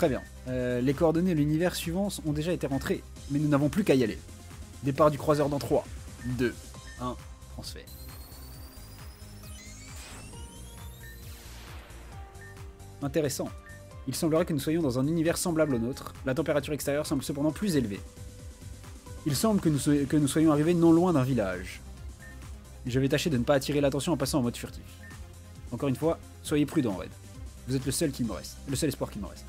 Très bien. Les coordonnées de l'univers suivant ont déjà été rentrées, mais nous n'avons plus qu'à y aller. Départ du croiseur dans 3, 2, 1, transfert. Intéressant. Il semblerait que nous soyons dans un univers semblable au nôtre. La température extérieure semble cependant plus élevée. Il semble que nous soyons arrivés non loin d'un village. Je vais tâcher de ne pas attirer l'attention en passant en mode furtif. Encore une fois, soyez prudents, Red. Vous êtes le seul qui me reste. Le seul espoir qui me reste.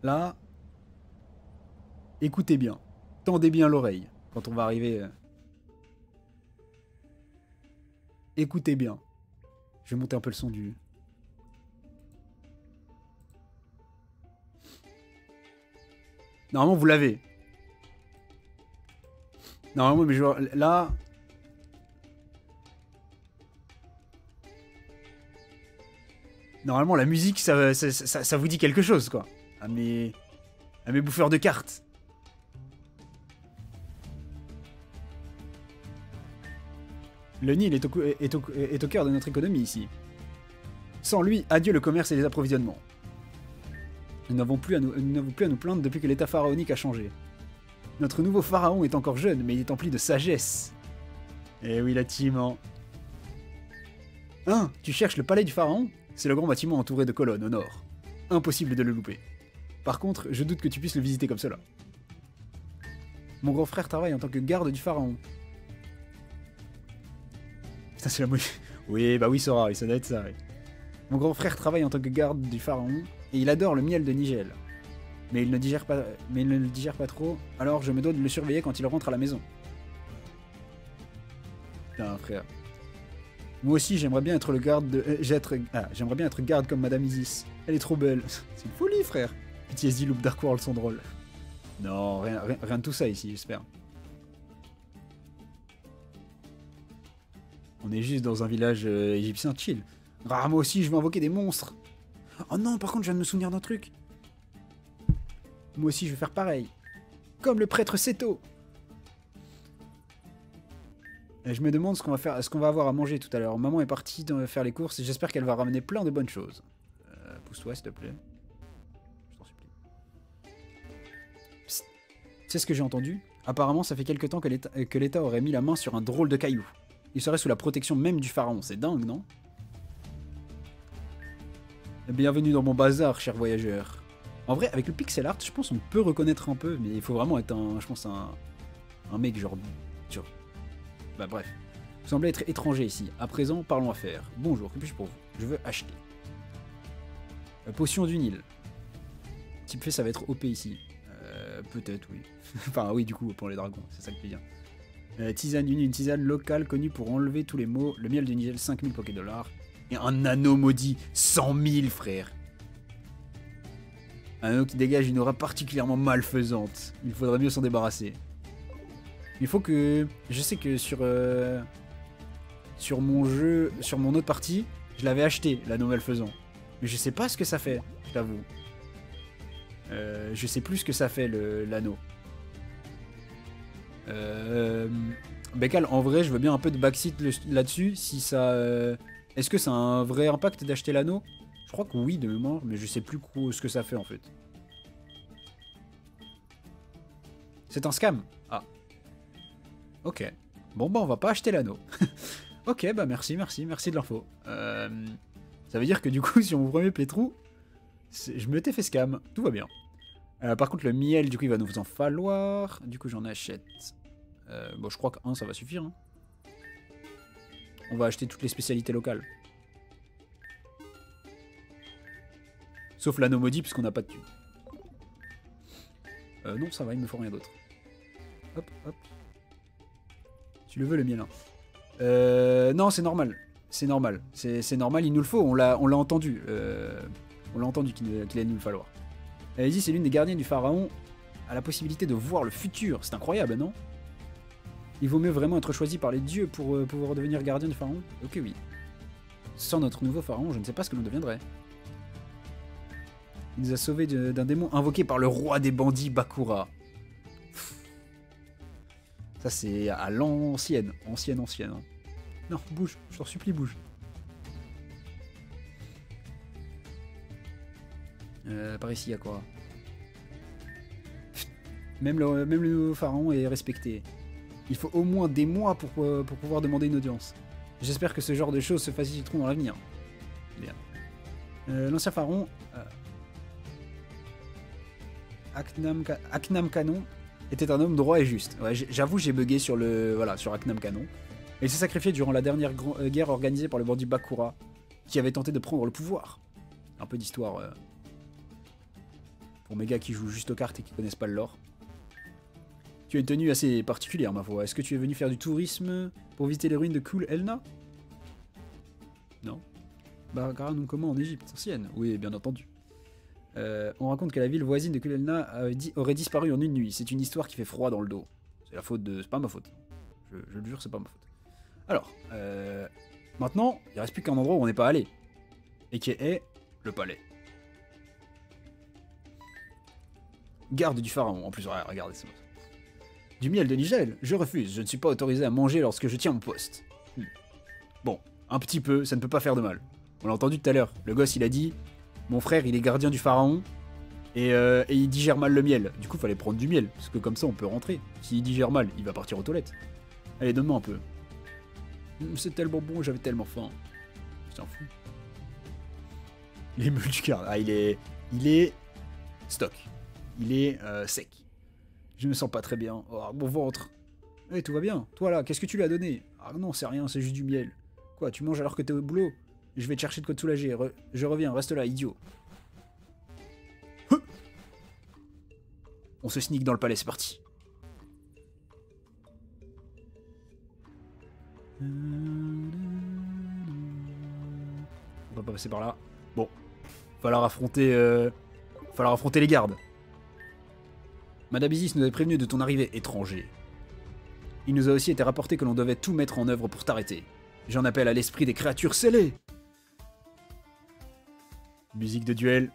Là, écoutez bien. Tendez bien l'oreille quand on va arriver. Écoutez bien. Je vais monter un peu le son du... Normalement, vous l'avez. Normalement, mais genre, là... Normalement, la musique, ça vous dit quelque chose, quoi. À mes bouffeurs de cartes. Le Nil est au cœur de notre économie ici. Sans lui, adieu le commerce et les approvisionnements. Nous n'avons plus à nous plaindre depuis que l'état pharaonique a changé. Notre nouveau pharaon est encore jeune, mais il est empli de sagesse. Eh oui, la team, hein. Hein, tu cherches le palais du pharaon? C'est le grand bâtiment entouré de colonnes au nord. Impossible de le louper. Par contre, je doute que tu puisses le visiter comme cela. Mon grand frère travaille en tant que garde du pharaon. Putain, c'est la mouille. Oui, bah oui, Sora, ça doit être ça, oui. Mon grand frère travaille en tant que garde du pharaon, et il adore le miel de Nigel. Mais il ne le digère pas trop, alors je me dois de le surveiller quand il rentre à la maison. Putain, frère. Moi aussi, j'aimerais bien être le garde de... j'aimerais bien être garde comme Madame Isis. Elle est trop belle. C'est une folie, frère. PTSD, Loop, Dark World sont drôles. Non, rien de tout ça ici, j'espère. On est juste dans un village égyptien chill. Ah, moi aussi, je vais invoquer des monstres. Oh non, par contre, je viens de me souvenir d'un truc. Moi aussi, je vais faire pareil. Comme le prêtre Seto. Et je me demande ce qu'on va avoir à manger tout à l'heure. Maman est partie faire les courses et j'espère qu'elle va ramener plein de bonnes choses. Pousse-toi, s'il te plaît. Je t'en supplie. Psst. Tu sais ce que j'ai entendu? Apparemment, ça fait quelque temps que l'État aurait mis la main sur un drôle de caillou. Il serait sous la protection même du pharaon. C'est dingue, non? Bienvenue dans mon bazar, cher voyageur. En vrai, avec le pixel art, je pense qu'on peut reconnaître un peu, mais il faut vraiment être un mec genre... Bah bref. Vous semblez être étranger ici. À présent, parlons affaires. Bonjour, que puis-je pour vous? Je veux acheter. Potion du Nil. Type fait, ça va être OP ici. Peut-être, oui. Enfin, oui, du coup, pour les dragons, c'est ça que je veux dire. Tisane une tisane locale connue pour enlever tous les maux. Le miel du Nigel, 5000 Poké-Dollars. Et un anneau maudit, 100 000, frère. Un anneau qui dégage une aura particulièrement malfaisante. Il faudrait mieux s'en débarrasser. Il faut que... Je sais que sur mon jeu, sur mon autre partie, je l'avais acheté, l'anneau malfaisant. Mais je sais pas ce que ça fait, je t'avoue. Je sais plus ce que ça fait, l'anneau. Bekal, en vrai, je veux bien un peu de backseat là-dessus, si ça... Est-ce que ça a un vrai impact d'acheter l'anneau? Je crois que oui, de mémoire, mais je sais plus ce que ça fait, en fait. C'est un scam? Ah. Ok. Bon, bah, on va pas acheter l'anneau. Ok, bah, merci de l'info. Ça veut dire que, du coup, sur mon premier playthrough, je me t'ai fait scam. Tout va bien. Par contre, le miel, du coup, il va nous en falloir. Du coup, j'en achète. Bon, je crois qu'un, ça va suffire. Hein. On va acheter toutes les spécialités locales. Sauf l'anneau maudit, puisqu'on n'a pas de thunes. Non, ça va, il me faut rien d'autre. Hop, hop. Tu le veux, le miel, hein. Non, c'est normal. C'est normal. C'est normal, il nous le faut. On l'a entendu. On l'a entendu qu'il allait nous le falloir. Isis, c'est l'une des gardiennes du pharaon, a la possibilité de voir le futur. C'est incroyable, non? Il vaut mieux vraiment être choisi par les dieux pour pouvoir devenir gardien du pharaon? Ok, oui. Sans notre nouveau pharaon, je ne sais pas ce que l'on deviendrait. Il nous a sauvés d'un démon invoqué par le roi des bandits, Bakura. Ça, c'est à l'ancienne. Ancienne. Hein. Non, bouge. Je t'en supplie, bouge. Par ici, il y a quoi? Même le nouveau pharaon est respecté. Il faut au moins des mois pour pouvoir demander une audience. J'espère que ce genre de choses se faciliteront dans l'avenir. Bien. L'ancien pharaon, Aknam Canon, était un homme droit et juste. Ouais, j'avoue, j'ai bugué sur sur Aknam Canon. Il s'est sacrifié durant la dernière guerre organisée par le bandit Bakura, qui avait tenté de prendre le pouvoir. Un peu d'histoire pour mes gars qui jouent juste aux cartes et qui connaissent pas le lore. Tu as une tenue assez particulière, ma foi. Est-ce que tu es venu faire du tourisme pour visiter les ruines de Kul Elna? Non. Bakura nous comment en Égypte ancienne? Oui, bien entendu. On raconte que la ville voisine de Kul Elna aurait disparu en une nuit. C'est une histoire qui fait froid dans le dos. C'est la faute de... C'est pas ma faute. Je le jure, c'est pas ma faute. Alors, maintenant, il reste plus qu'un endroit où on n'est pas allé. Et qui est le palais. Garde du pharaon, en plus, regardez ça. Du miel de Nigel? Je refuse, je ne suis pas autorisé à manger lorsque je tiens mon poste. Bon, un petit peu, ça ne peut pas faire de mal. On l'a entendu tout à l'heure, le gosse il a dit, mon frère il est gardien du pharaon, et il digère mal le miel. Du coup, fallait prendre du miel, parce que comme ça on peut rentrer. S'il digère mal, il va partir aux toilettes. Allez, donne-moi un peu. C'est tellement bon, j'avais tellement faim. Je t'en fous. Les meules du quart. Ah, il est stock. Il est sec. Je me sens pas très bien. Oh, mon ventre. Eh, tout va bien. Toi là, qu'est-ce que tu lui as donné? Ah non, c'est rien, c'est juste du miel. Quoi, tu manges alors que t'es au boulot? Je vais te chercher de quoi te soulager. Je reviens, reste là, idiot. On se sneak dans le palais, c'est parti. On va pas passer par là. Bon. Falloir affronter les gardes. Madame Isis nous avait prévenu de ton arrivée, étranger. Il nous a aussi été rapporté que l'on devait tout mettre en œuvre pour t'arrêter. J'en appelle à l'esprit des créatures scellées. Musique de duel.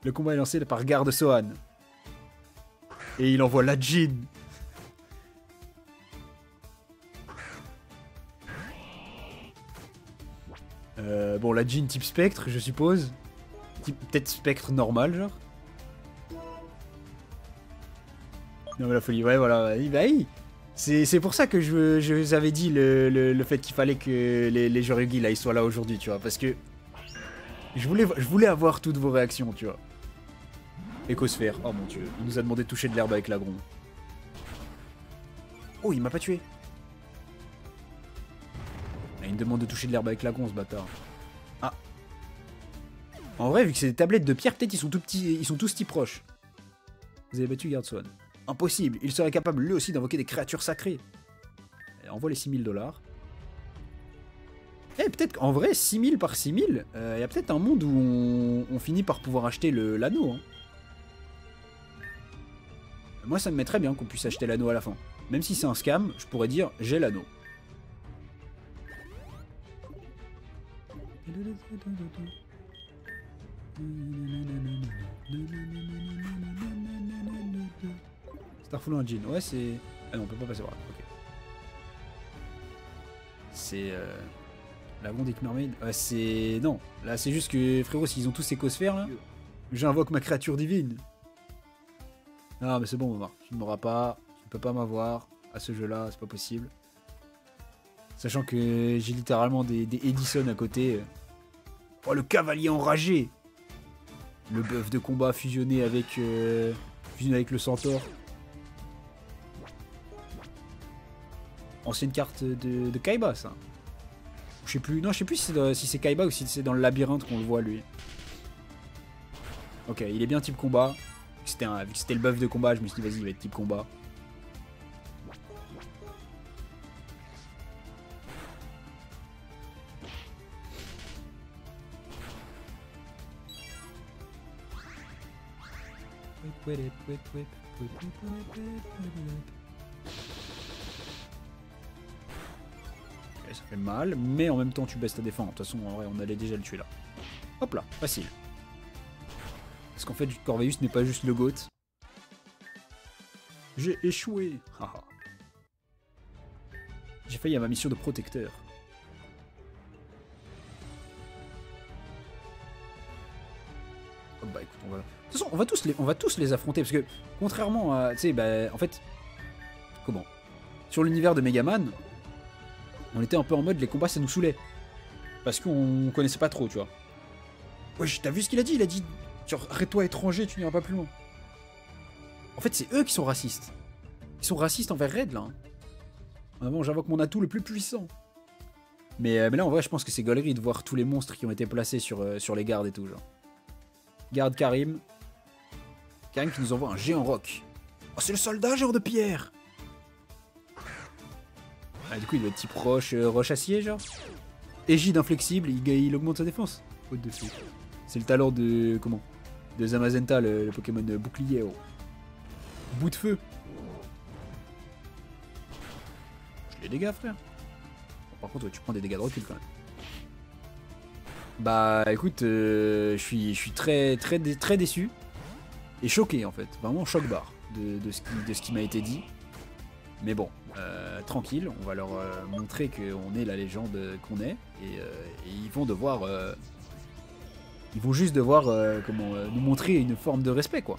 Le combat est lancé par Garde Sohan. Et il envoie la djinn. Bon, la djinn type spectre, je suppose. Peut-être spectre normal, genre. Non mais la folie, ouais voilà, bah oui. C'est pour ça que je vous avais dit le fait qu'il fallait que les joueurs Yugi là ils soient là aujourd'hui, tu vois, parce que je voulais avoir toutes vos réactions, tu vois. Écosphère, oh mon dieu, il nous a demandé de toucher de l'herbe avec l'agron. Oh, il m'a pas tué. Il me demande de toucher de l'herbe avec l'agron, ce bâtard. Ah. En vrai, vu que c'est des tablettes de pierre, peut-être ils sont tout petits, ils sont tous si proches. Vous avez battu Garde Sohan. Impossible, il serait capable lui aussi d'invoquer des créatures sacrées. Et envoie les 6000 $. Eh, peut-être qu'en vrai, 6000 par 6000, il y a peut-être un monde où on finit par pouvoir acheter l'anneau. Hein. Moi, ça me met très bien qu'on puisse acheter l'anneau à la fin. Même si c'est un scam, je pourrais dire j'ai l'anneau. Starfall Engine, ouais c'est... Ah non, on peut pas passer par là, ok. C'est... La Grande Mermaid, c'est... Non, là c'est juste que, frérot, s'ils ont tous écosphères là, j'invoque ma créature divine. Non mais c'est bon, Omar, tu ne m'auras pas, tu ne peux pas m'avoir à ce jeu-là, c'est pas possible. Sachant que j'ai littéralement des Edison à côté. Oh, le cavalier enragé! Le bœuf de combat fusionné avec le centaure. Ancienne carte de Kaiba, ça. Je sais plus. Non, je sais plus si c'est Kaiba ou si c'est dans le labyrinthe qu'on le voit, lui. Ok, il est bien type combat. Vu que c'était le bœuf de combat, je me suis dit, vas-y, il va être type combat. Ça fait mal, mais en même temps tu baisses ta défense. De toute façon, en vrai, on allait déjà le tuer là. Hop là, facile. Parce qu'en fait, Corveus n'est pas juste le GOAT. J'ai échoué. J'ai failli à ma mission de protecteur. Oh, bah écoute, on va... De toute façon, on va tous les affronter, parce que, contrairement à... Tu sais, bah, en fait... Comment? Sur l'univers de Megaman, on était un peu en mode, les combats, ça nous saoulait. Parce qu'on connaissait pas trop, tu vois. Wesh, t'as vu ce qu'il a dit? Il a dit, genre, arrête-toi étranger, tu n'iras pas plus loin. En fait, c'est eux qui sont racistes. Ils sont racistes envers Red, là. Vraiment, j'invoque mon atout le plus puissant. Mais là, en vrai, je pense que c'est gaulerie de voir tous les monstres qui ont été placés sur les gardes et tout, genre. Garde Karim. Karim qui nous envoie un géant roc. Oh, c'est le soldat, genre de pierre. Ah, du coup, il doit être type roche acier, genre. Égide inflexible, il augmente sa défense. Au-dessus. C'est le talent de... Comment? De Zamazenta, le Pokémon de bouclier. Oh. Bout de feu. Je les dégâts, frère. Bon, par contre, ouais, tu prends des dégâts de recul quand même. Bah écoute, je suis très déçu. Et choqué en fait. Vraiment choc-barre de ce qui m'a été dit. Mais bon, tranquille, on va leur montrer qu'on est la légende qu'on est. Et ils vont devoir... ils vont juste devoir nous montrer une forme de respect, quoi.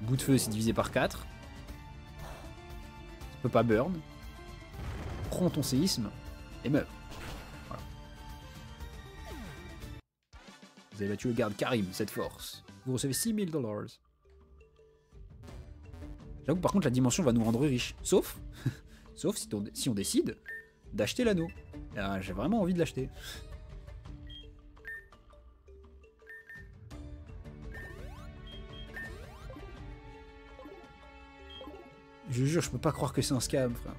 Bout de feu, c'est divisé par 4. Ça peut pas burn. Prends ton séisme et meurs. Voilà. Vous avez battu le garde Karim, cette force. Vous recevez 6000 $. J'avoue, par contre, la dimension va nous rendre riches. Sauf si on décide d'acheter l'anneau. J'ai vraiment envie de l'acheter. Je jure, je peux pas croire que c'est un scam, frère.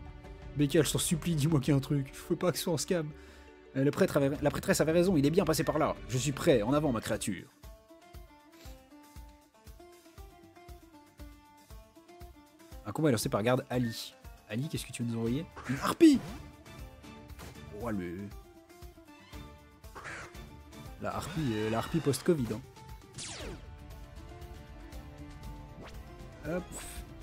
Becca, je t'en supplie, dis-moi qu'il y a un truc. Je peux pas que ce soit un scam. La prêtresse avait raison, il est bien passé par là. Je suis prêt, en avant, ma créature. Un combat est lancé par garde Ali. Ali, qu'est-ce que tu veux nous envoyer? Une harpie! Oh, la harpie post-Covid. Hein. Hop.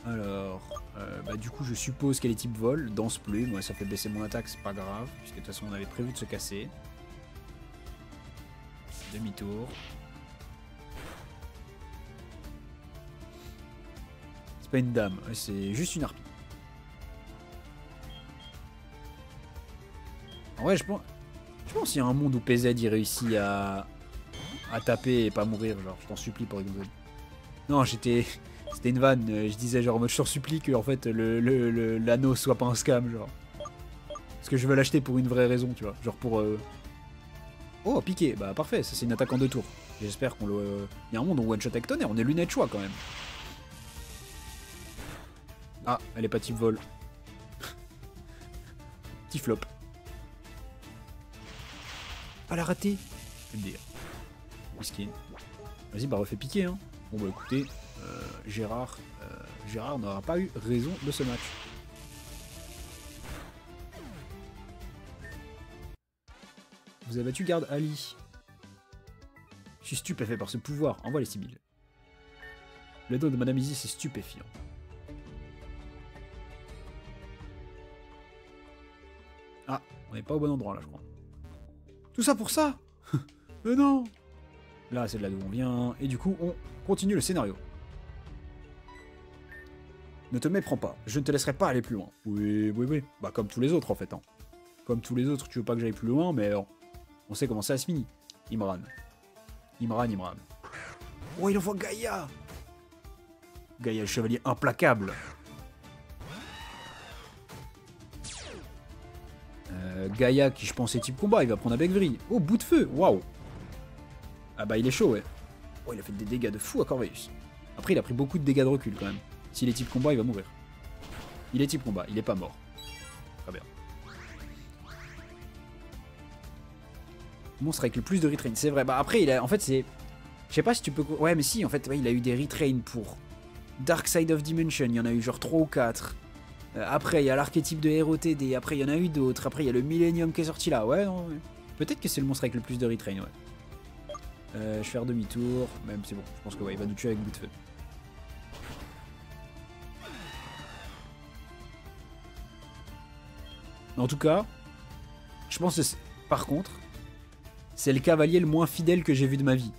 Alors, bah du coup je suppose qu'elle est type vol, danse plume, moi ça fait baisser mon attaque, c'est pas grave, puisque de toute façon on avait prévu de se casser. Demi-tour. C'est pas une dame, c'est juste une harpie. En vrai je pense qu'il y a un monde où PZ il réussit à taper et pas mourir, genre je t'en supplie pour exemple. Non, c'était une vanne, je disais genre je t'en supplie que en fait l'anneau soit pas un scam, genre. Parce que je veux l'acheter pour une vraie raison, tu vois, genre pour... Oh, piqué, bah parfait, ça c'est une attaque en 2 tours. J'espère qu'on le... Il y a un monde où one-shot avec tonnerre, on est lunettes choix quand même. Ah, elle est pas type vol. Petit flop. Ah, la raté. Je vais le dire. Miskin. Vas-y, bah refais piquer, hein. Bon bah écoutez, Gérard n'aura pas eu raison de ce match. Vous avez battu garde Ali. Je suis stupéfait par ce pouvoir. Envoie les Sibylles. Le dos de Madame Izzy, c'est stupéfiant. Ah, on n'est pas au bon endroit là, je crois. Tout ça pour ça? Mais non! Là, c'est de là d'où on vient. Et du coup, on continue le scénario. Ne te méprends pas. Je ne te laisserai pas aller plus loin. Oui, oui, oui. Bah, comme tous les autres, en fait. Hein. Comme tous les autres, tu veux pas que j'aille plus loin, mais on sait comment ça se finit. Imran. Imran. Oh, il envoie Gaïa! Gaïa, le chevalier implacable. Gaïa, qui je pense est type combat, il va prendre avec vrille. Oh, bout de feu! Waouh! Ah bah il est chaud, ouais. Oh, il a fait des dégâts de fou à Corveus. Après, il a pris beaucoup de dégâts de recul quand même. S'il est type combat, il va mourir. Il est type combat, il est pas mort. Très bien. Monstre avec le plus de retrain, c'est vrai. Bah après, il a, en fait, c'est... Je sais pas si tu peux... Ouais, mais si, en fait, ouais, il a eu des retrains pour Dark Side of Dimension. Il y en a eu genre 3 ou 4. Après, il y a l'archétype de ROTD. Après, il y en a eu d'autres. Après, il y a le Millennium qui est sorti là. Ouais, non, ouais. Peut-être que c'est le monstre avec le plus de retrain, ouais. Je vais faire demi-tour. Même, c'est bon. Je pense que ouais, il va nous tuer avec bout de feu. En tout cas, je pense que par contre, c'est le cavalier le moins fidèle que j'ai vu de ma vie.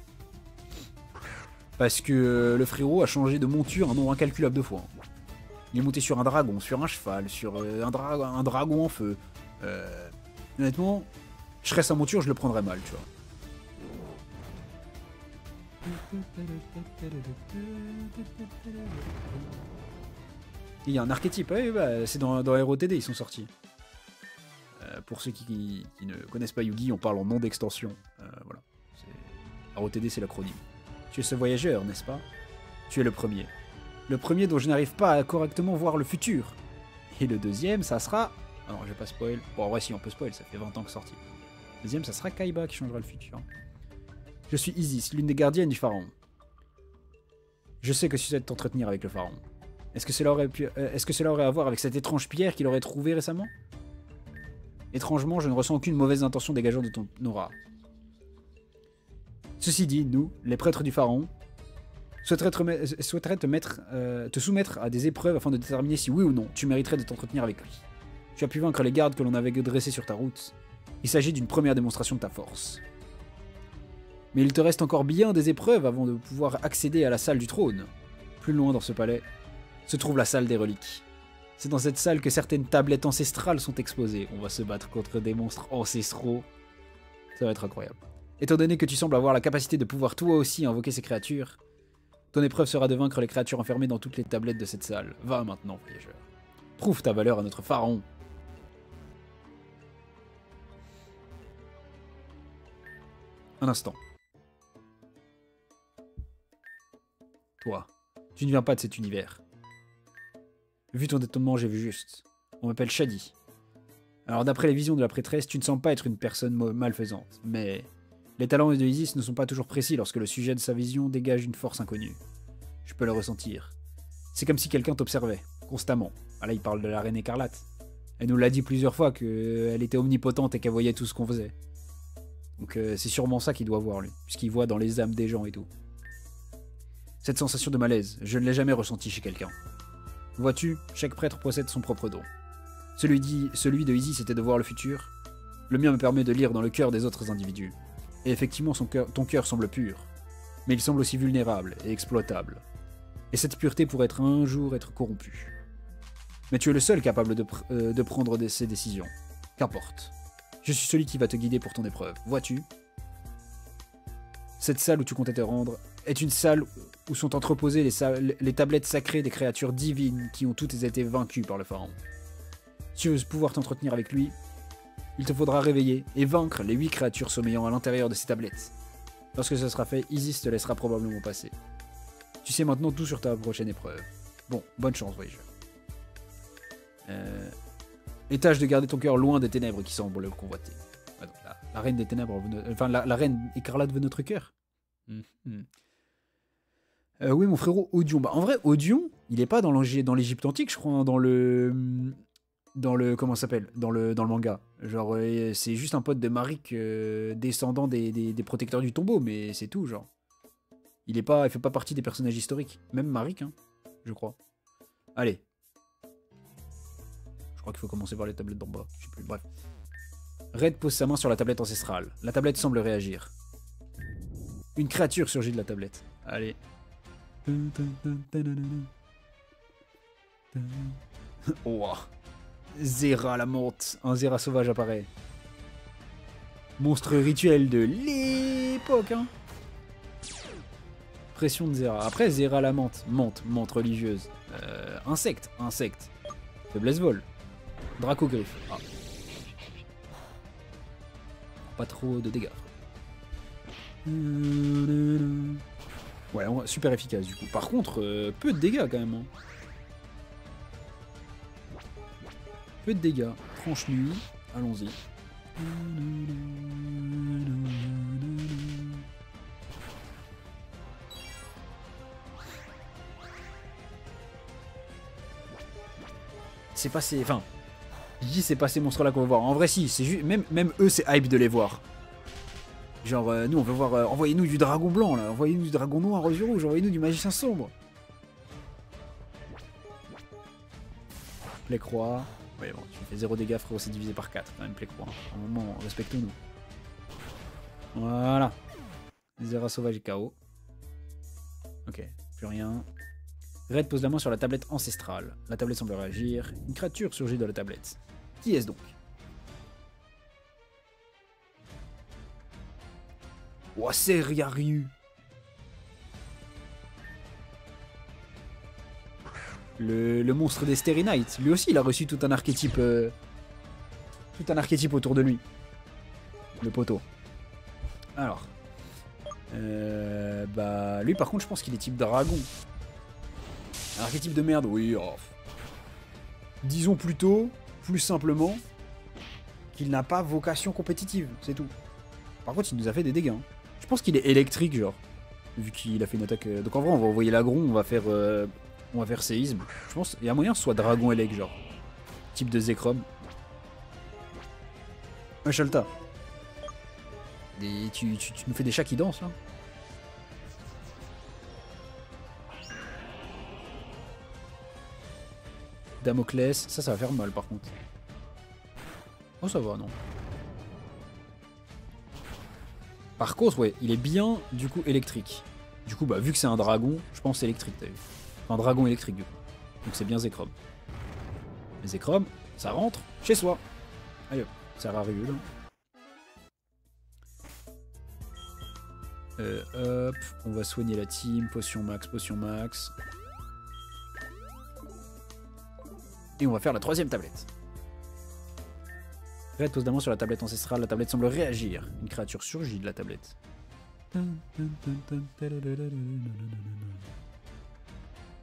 Parce que le frérot a changé de monture un nombre incalculable de fois. Il est monté sur un dragon, sur un cheval, sur un dragon en feu. Honnêtement, je serais sa monture, je le prendrais mal, tu vois. Il y a un archétype, ouais, bah, c'est dans ROTD, ils sont sortis. Pour ceux qui ne connaissent pas Yugi, on parle en nom d'extension. Voilà. ROTD, c'est l'acronyme. Tu es ce voyageur, n'est-ce pas? Tu es le premier. Le premier dont je n'arrive pas à correctement voir le futur. Et le deuxième, ça sera... Ah non, je vais pas spoil. Bon, en vrai, si on peut spoil, ça fait 20 ans que sorti. Le deuxième, ça sera Kaiba qui changera le futur. Je suis Isis, l'une des gardiennes du pharaon. Je sais que tu souhaites t'entretenir avec le pharaon. Est-ce que cela aurait à voir avec cette étrange pierre qu'il aurait trouvée récemment? Étrangement, je ne ressens aucune mauvaise intention dégageant de ton aura. Ceci dit, nous, les prêtres du pharaon, souhaiteraient te soumettre à des épreuves afin de déterminer si oui ou non tu mériterais de t'entretenir avec lui. Tu as pu vaincre les gardes que l'on avait dressés sur ta route. Il s'agit d'une première démonstration de ta force. Mais il te reste encore bien des épreuves avant de pouvoir accéder à la salle du trône. Plus loin dans ce palais se trouve la salle des reliques. C'est dans cette salle que certaines tablettes ancestrales sont exposées. On va se battre contre des monstres ancestraux. Ça va être incroyable. Étant donné que tu sembles avoir la capacité de pouvoir toi aussi invoquer ces créatures, ton épreuve sera de vaincre les créatures enfermées dans toutes les tablettes de cette salle. Va maintenant, voyageur. Prouve ta valeur à notre pharaon. Un instant. Toi, tu ne viens pas de cet univers. Vu ton étonnement, j'ai vu juste. On m'appelle Shadi. Alors d'après les visions de la prêtresse, tu ne sembles pas être une personne malfaisante, mais les talents de Isis ne sont pas toujours précis lorsque le sujet de sa vision dégage une force inconnue. Je peux le ressentir. C'est comme si quelqu'un t'observait, constamment. Ah là, il parle de la reine écarlate. Elle nous l'a dit plusieurs fois qu'elle était omnipotente et qu'elle voyait tout ce qu'on faisait. Donc c'est sûrement ça qu'il doit voir, lui, puisqu'il voit dans les âmes des gens et tout. Cette sensation de malaise, je ne l'ai jamais ressentie chez quelqu'un. Vois-tu, chaque prêtre possède son propre don. Celui de Isis était de voir le futur. Le mien me permet de lire dans le cœur des autres individus. Et effectivement, ton cœur semble pur. Mais il semble aussi vulnérable et exploitable. Et cette pureté pourrait un jour être corrompue. Mais tu es le seul capable de prendre ces décisions. Qu'importe. Je suis celui qui va te guider pour ton épreuve. Vois-tu? Cette salle où tu comptais te rendre est une salle où sont entreposées les tablettes sacrées des créatures divines qui ont toutes été vaincues par le pharaon. Si tu veux pouvoir t'entretenir avec lui, il te faudra réveiller et vaincre les 8 créatures sommeillant à l'intérieur de ces tablettes. Lorsque ce sera fait, Isis te laissera probablement passer. Tu sais maintenant tout sur ta prochaine épreuve. Bon, bonne chance, voyageur. Et tâche de garder ton cœur loin des ténèbres qui semblent le convoiter. Ah, donc la reine des ténèbres, enfin la reine écarlate veut notre cœur. Oui, mon frérot, Odion. Bah, en vrai, Odion, il est pas dans l'Égypte antique, je crois, hein, dans le comment ça s'appelle, dans le manga. Genre, c'est juste un pote de Marik, descendant des protecteurs du tombeau, mais c'est tout, genre. Il fait pas partie des personnages historiques. Même Marik, hein, je crois. Allez. Je crois qu'il faut commencer par les tablettes d'en bas. Je sais plus. Bref. Red pose sa main sur la tablette ancestrale. La tablette semble réagir. Une créature surgit de la tablette. Allez. Oh. Zera la monte. Un Zera sauvage apparaît. Monstre rituel de l'époque, hein. Pression de Zera. Après, Zera la menthe. Menthe religieuse. Insecte. Faiblesse vol. Dracogriffe. Ah. Pas trop de dégâts. Ouais, super efficace du coup. Par contre, peu de dégâts quand même. Hein. Peu de dégâts. Franche nuit. Allons-y. C'est pas ces... Enfin, je dis c'est pas ces monstres là qu'on va voir. En vrai si, c'est juste... Même eux c'est hype de les voir. Genre nous on veut voir... envoyez-nous du dragon blanc là. Envoyez-nous du dragon noir aux yeux rouges. Envoyez-nous du magicien sombre. Plaie croix. Ouais bon, tu fais 0 dégâts frérot, c'est divisé par 4 quand même plaie croix. À un moment, respectons-nous. Voilà. Zera sauvage et KO. Ok, plus rien. Red pose la main sur la tablette ancestrale. La tablette semble réagir. Une créature surgit de la tablette. Qui est-ce donc? Oh, c'est Ryu. Le monstre des Starry Night. Lui aussi, il a reçu tout un archétype. Tout un archétype autour de lui. Le poteau. Alors. Bah, lui, par contre, je pense qu'il est type dragon. Un archétype de merde, oui. Oh. Disons plutôt, plus simplement, qu'il n'a pas vocation compétitive, c'est tout. Par contre, il nous a fait des dégâts. Hein. Je pense qu'il est électrique, genre. Vu qu'il a fait une attaque. Donc en vrai, on va envoyer l'agron, on va faire séisme. Je pense qu'il y a moyen que ce soit dragon élec, genre. Type de Zekrom. Ouais, Shalta. Tu nous fais des chats qui dansent, là. Damoclès, ça va faire mal par contre. Oh ça va non. Par contre ouais, il est bien du coup électrique. Du coup bah vu que c'est un dragon, je pense électrique t'as vu. Un dragon électrique du coup. Donc c'est bien Zekrom. Mais Zekrom, ça rentre chez soi. Allez hop, ça rarule. Hop, on va soigner la team, potion max, potion max. Et on va faire la troisième tablette. Red pose la main sur la tablette ancestrale. La tablette semble réagir. Une créature surgit de la tablette.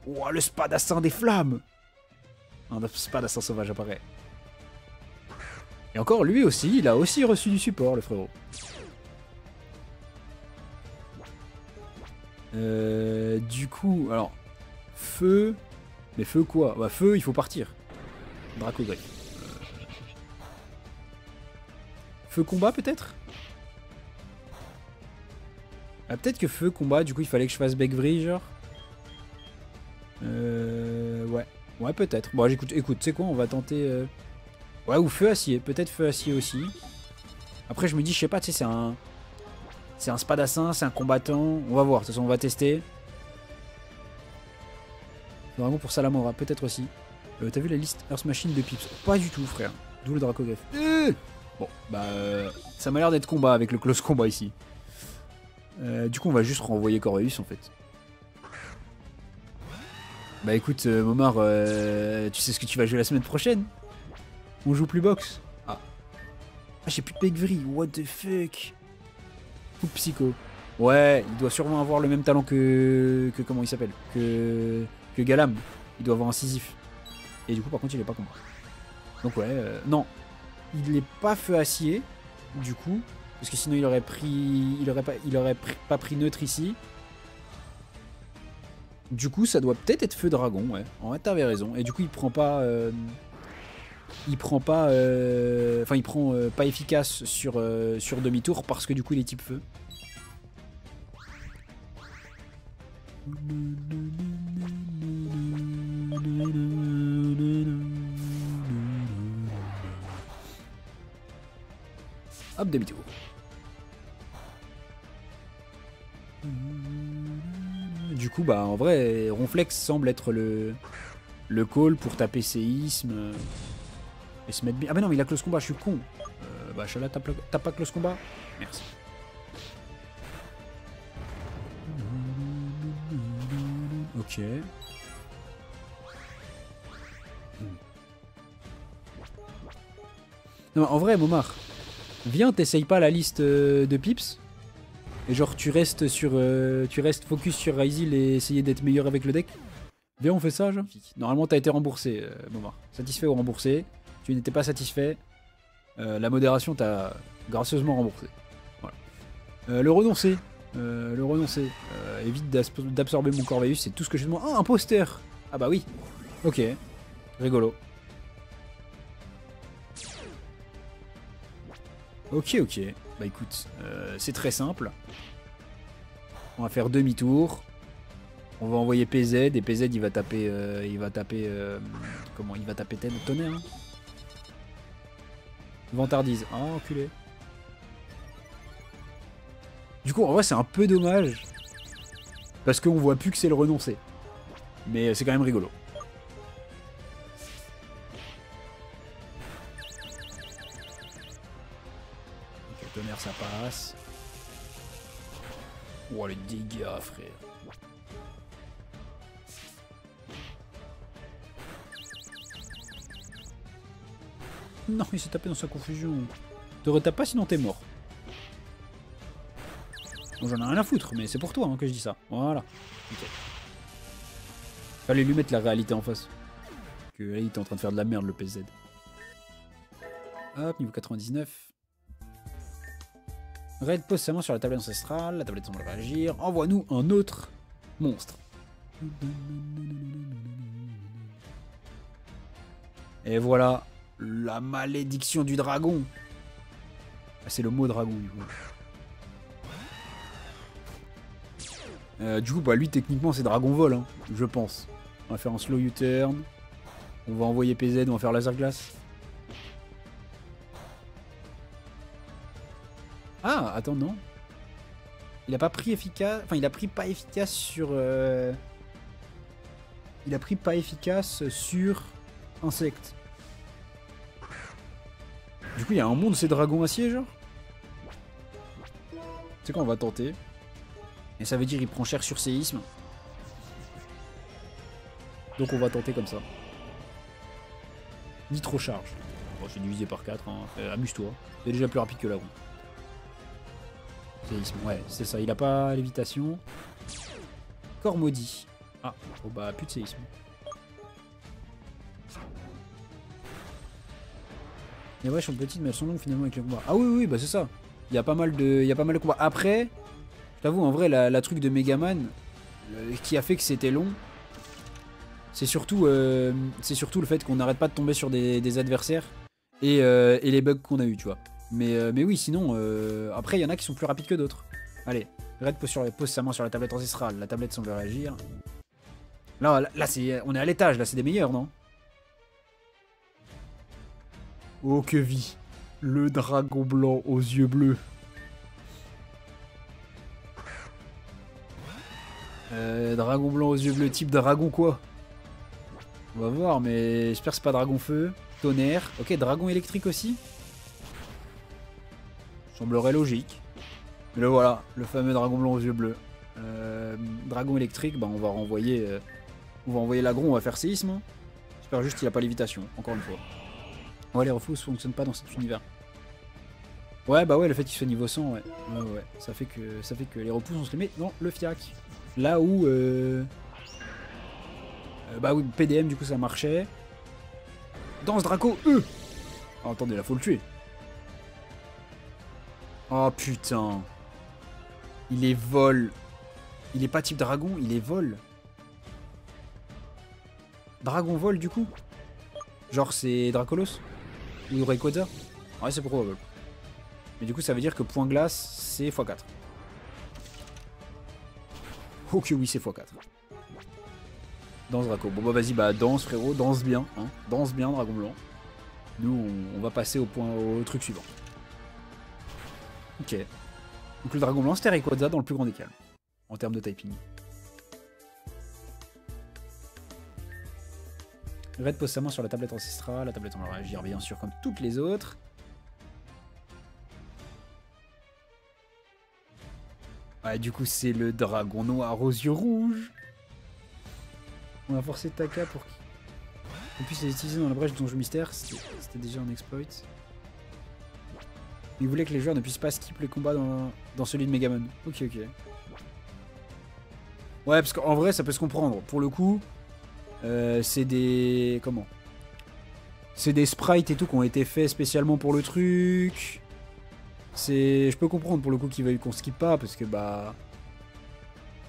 Oh, le spadassin des flammes! Un spadassin sauvage apparaît. Et encore, lui aussi, il a aussi reçu du support, le frérot. Du coup, alors... Feu... Mais feu quoi? Bah feu, il faut partir. Dracogriffe. Feu combat peut-être? Ah, peut-être que feu combat, du coup il fallait que je fasse Begvri genre. Ouais. Ouais peut-être. Bon écoute, tu sais quoi, on va tenter... Ouais ou feu acier, peut-être feu acier aussi. Après je me dis, je sais pas, tu sais c'est un spadassin, c'est un combattant. On va voir, de toute façon on va tester. Vraiment pour Salamora, peut-être aussi. T'as vu la liste Earth Machine de Pips? Pas du tout, frère. D'où le Dracogreffe. Bon, bah... ça m'a l'air d'être combat avec le close combat ici. Du coup, on va juste renvoyer Corvus, en fait. Bah écoute, Momar, tu sais ce que tu vas jouer la semaine prochaine? On joue plus box. Ah, j'ai plus de Begvri. What the fuck? Ou Psycho. Ouais, il doit sûrement avoir le même talent que comment il s'appelle? Que Galam. Il doit avoir un Sisyphe. Et du coup, par contre, il est pas combat. Donc ouais, non. Il est pas feu acier, du coup. Parce que sinon, il aurait pas pris neutre ici. Du coup, ça doit peut-être être feu dragon, ouais. En vrai, t'avais raison. Et du coup, il prend pas... il prend pas... Enfin, il prend pas efficace sur demi-tour parce que du coup, il est type feu. Hop, demi-tour. Du coup, bah en vrai, Ronflex semble être le call pour taper séisme et se mettre bien. Ah bah non, mais il a close combat, je suis con. Bah Shala, t'as pas close combat? Merci. Ok. Non, en vrai, Momar, viens, t'essayes pas la liste de Pips. Et genre, tu restes focus sur Ryzil et essayer d'être meilleur avec le deck. Viens, on fait ça, genre. Normalement, t'as été remboursé, Momar. Satisfait ou remboursé. Tu n'étais pas satisfait. La modération t'a gracieusement remboursé. Voilà. Le renoncer. Évite d'absorber mon Corvus, c'est tout ce que je demande. Ah, un poster! Ah bah oui. Ok. Rigolo. Ok. Bah écoute, c'est très simple. On va faire demi-tour. On va envoyer PZ et PZ il va taper comment il va taper tonnerre. Hein. Vantardise. Ah enculé. Du coup en vrai c'est un peu dommage Parce qu'on voit plus que c'est le renoncé. Mais c'est quand même rigolo. Ok, tonnerre, ça passe. Oh, les dégâts, frère. Non, il s'est tapé dans sa confusion. Te retape pas, sinon t'es mort. Bon, j'en ai rien à foutre, mais c'est pour toi hein, que je dis ça. Voilà. Ok. Fallait lui mettre la réalité en face. Que là, il était en train de faire de la merde, le PZ. Hop, niveau 99. Raid pose sa main sur la tablette ancestrale. La tablette semble réagir. Envoie-nous un autre monstre. Et voilà. La malédiction du dragon. Ah, c'est le mot dragon, du coup. Du coup, bah lui, techniquement, c'est Dragon Vol, hein, je pense. On va faire un slow U-turn. On va envoyer PZ, on va faire laser glace. Ah, attends, non. Il a pas pris efficace... Enfin, il a pris pas efficace sur... Il a pris pas efficace sur insecte. Du coup, il y a un monde, c'est dragon acier, genre. C'est quoi, on va tenter. Et ça veut dire il prend cher sur séisme. Donc on va tenter comme ça. Nitro charge. Bon, c'est divisé par 4, hein. Amuse-toi. C'est déjà plus rapide que la roue. Séisme, ouais, c'est ça. Il a pas lévitation. Corps maudit. Ah, oh bah plus de séisme. Les vaches sont petites mais elles sont longues finalement avec les combats. Ah oui, oui, bah c'est ça. Il y a pas mal de combats. Après, je t'avoue, en vrai, la truc de Megaman qui a fait que c'était long, c'est surtout le fait qu'on n'arrête pas de tomber sur des adversaires et les bugs qu'on a eu, tu vois. Mais oui, sinon, après, il y en a qui sont plus rapides que d'autres. Allez, Red pose sa main sur la tablette ancestrale. La tablette semble réagir. Là on est à l'étage, là, c'est des meilleurs, non? Oh, que vie. Le dragon blanc aux yeux bleus. Dragon blanc aux yeux bleus, type dragon quoi? On va voir, mais j'espère que c'est pas dragon feu. Tonnerre. Ok, dragon électrique aussi. Semblerait logique. Mais le voilà, le fameux dragon blanc aux yeux bleus. Dragon électrique, bah on va renvoyer... on va envoyer l'agron, on va faire séisme. Hein. J'espère juste qu'il a pas lévitation, encore une fois. Ouais, les refous fonctionnent pas dans cet univers. Ouais, bah ouais, le fait qu'il soit niveau 100, ouais. Ouais. Ça fait que les repousses on se les met dans le fiac. Là où... bah oui, PDM, du coup, ça marchait. Danse Draco, oh, attendez, là, faut le tuer. Oh, putain. Il est vol. Il est pas type dragon, il est vol. Dragon vol, du coup. Genre, c'est Dracolos ou Rayquaza. Ouais, c'est probable. Mais du coup, ça veut dire que point glace, c'est x4. Ok, oui, c'est x4. Danse Draco. Bon, bah vas-y, bah danse, frérot, danse bien. Hein. Danse bien, Dragon Blanc. Nous, on va passer au truc suivant. Ok. Donc le Dragon Blanc, c'était Rayquaza dans le plus grand des calmes. En termes de typing. Red pose sa main sur la tablette ancestrale. La tablette, on va réagir bien sûr comme toutes les autres. Ouais, du coup, c'est le dragon noir aux yeux rouges. On va forcer Taka pour qu'on puisse les utiliser dans la brèche du donjon mystère. C'était déjà un exploit. Il voulait que les joueurs ne puissent pas skip les combats dans celui de Megaman. Ok, ok. Ouais, parce qu'en vrai, ça peut se comprendre. Pour le coup, c'est des... Comment? C'est des sprites et tout qui ont été faits spécialement pour le truc. Je peux comprendre pour le coup qu'ils veuillent qu'on skip pas, parce que bah...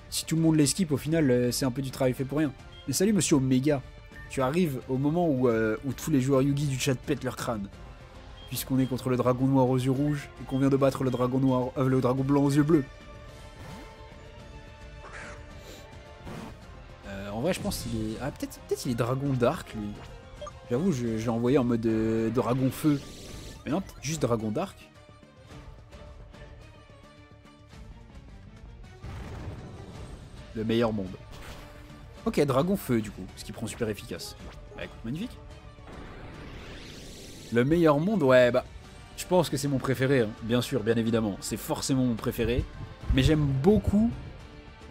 Si tout le monde les skip, au final, c'est un peu du travail fait pour rien. Mais salut monsieur Omega. Tu arrives au moment où tous les joueurs Yugi du chat pètent leur crâne. Puisqu'on est contre le dragon noir aux yeux rouges, et qu'on vient de battre le dragon le dragon blanc aux yeux bleus. En vrai, je pense qu'il est... Ah, peut-être il est dragon dark, lui. J'avoue, je l'ai envoyé en mode dragon feu. Mais non, juste dragon dark. Le meilleur monde. Ok, dragon feu du coup, ce qui prend super efficace. Bah écoute, magnifique. Le meilleur monde, ouais, bah... Je pense que c'est mon préféré, hein. Bien sûr, bien évidemment. C'est forcément mon préféré. Mais j'aime beaucoup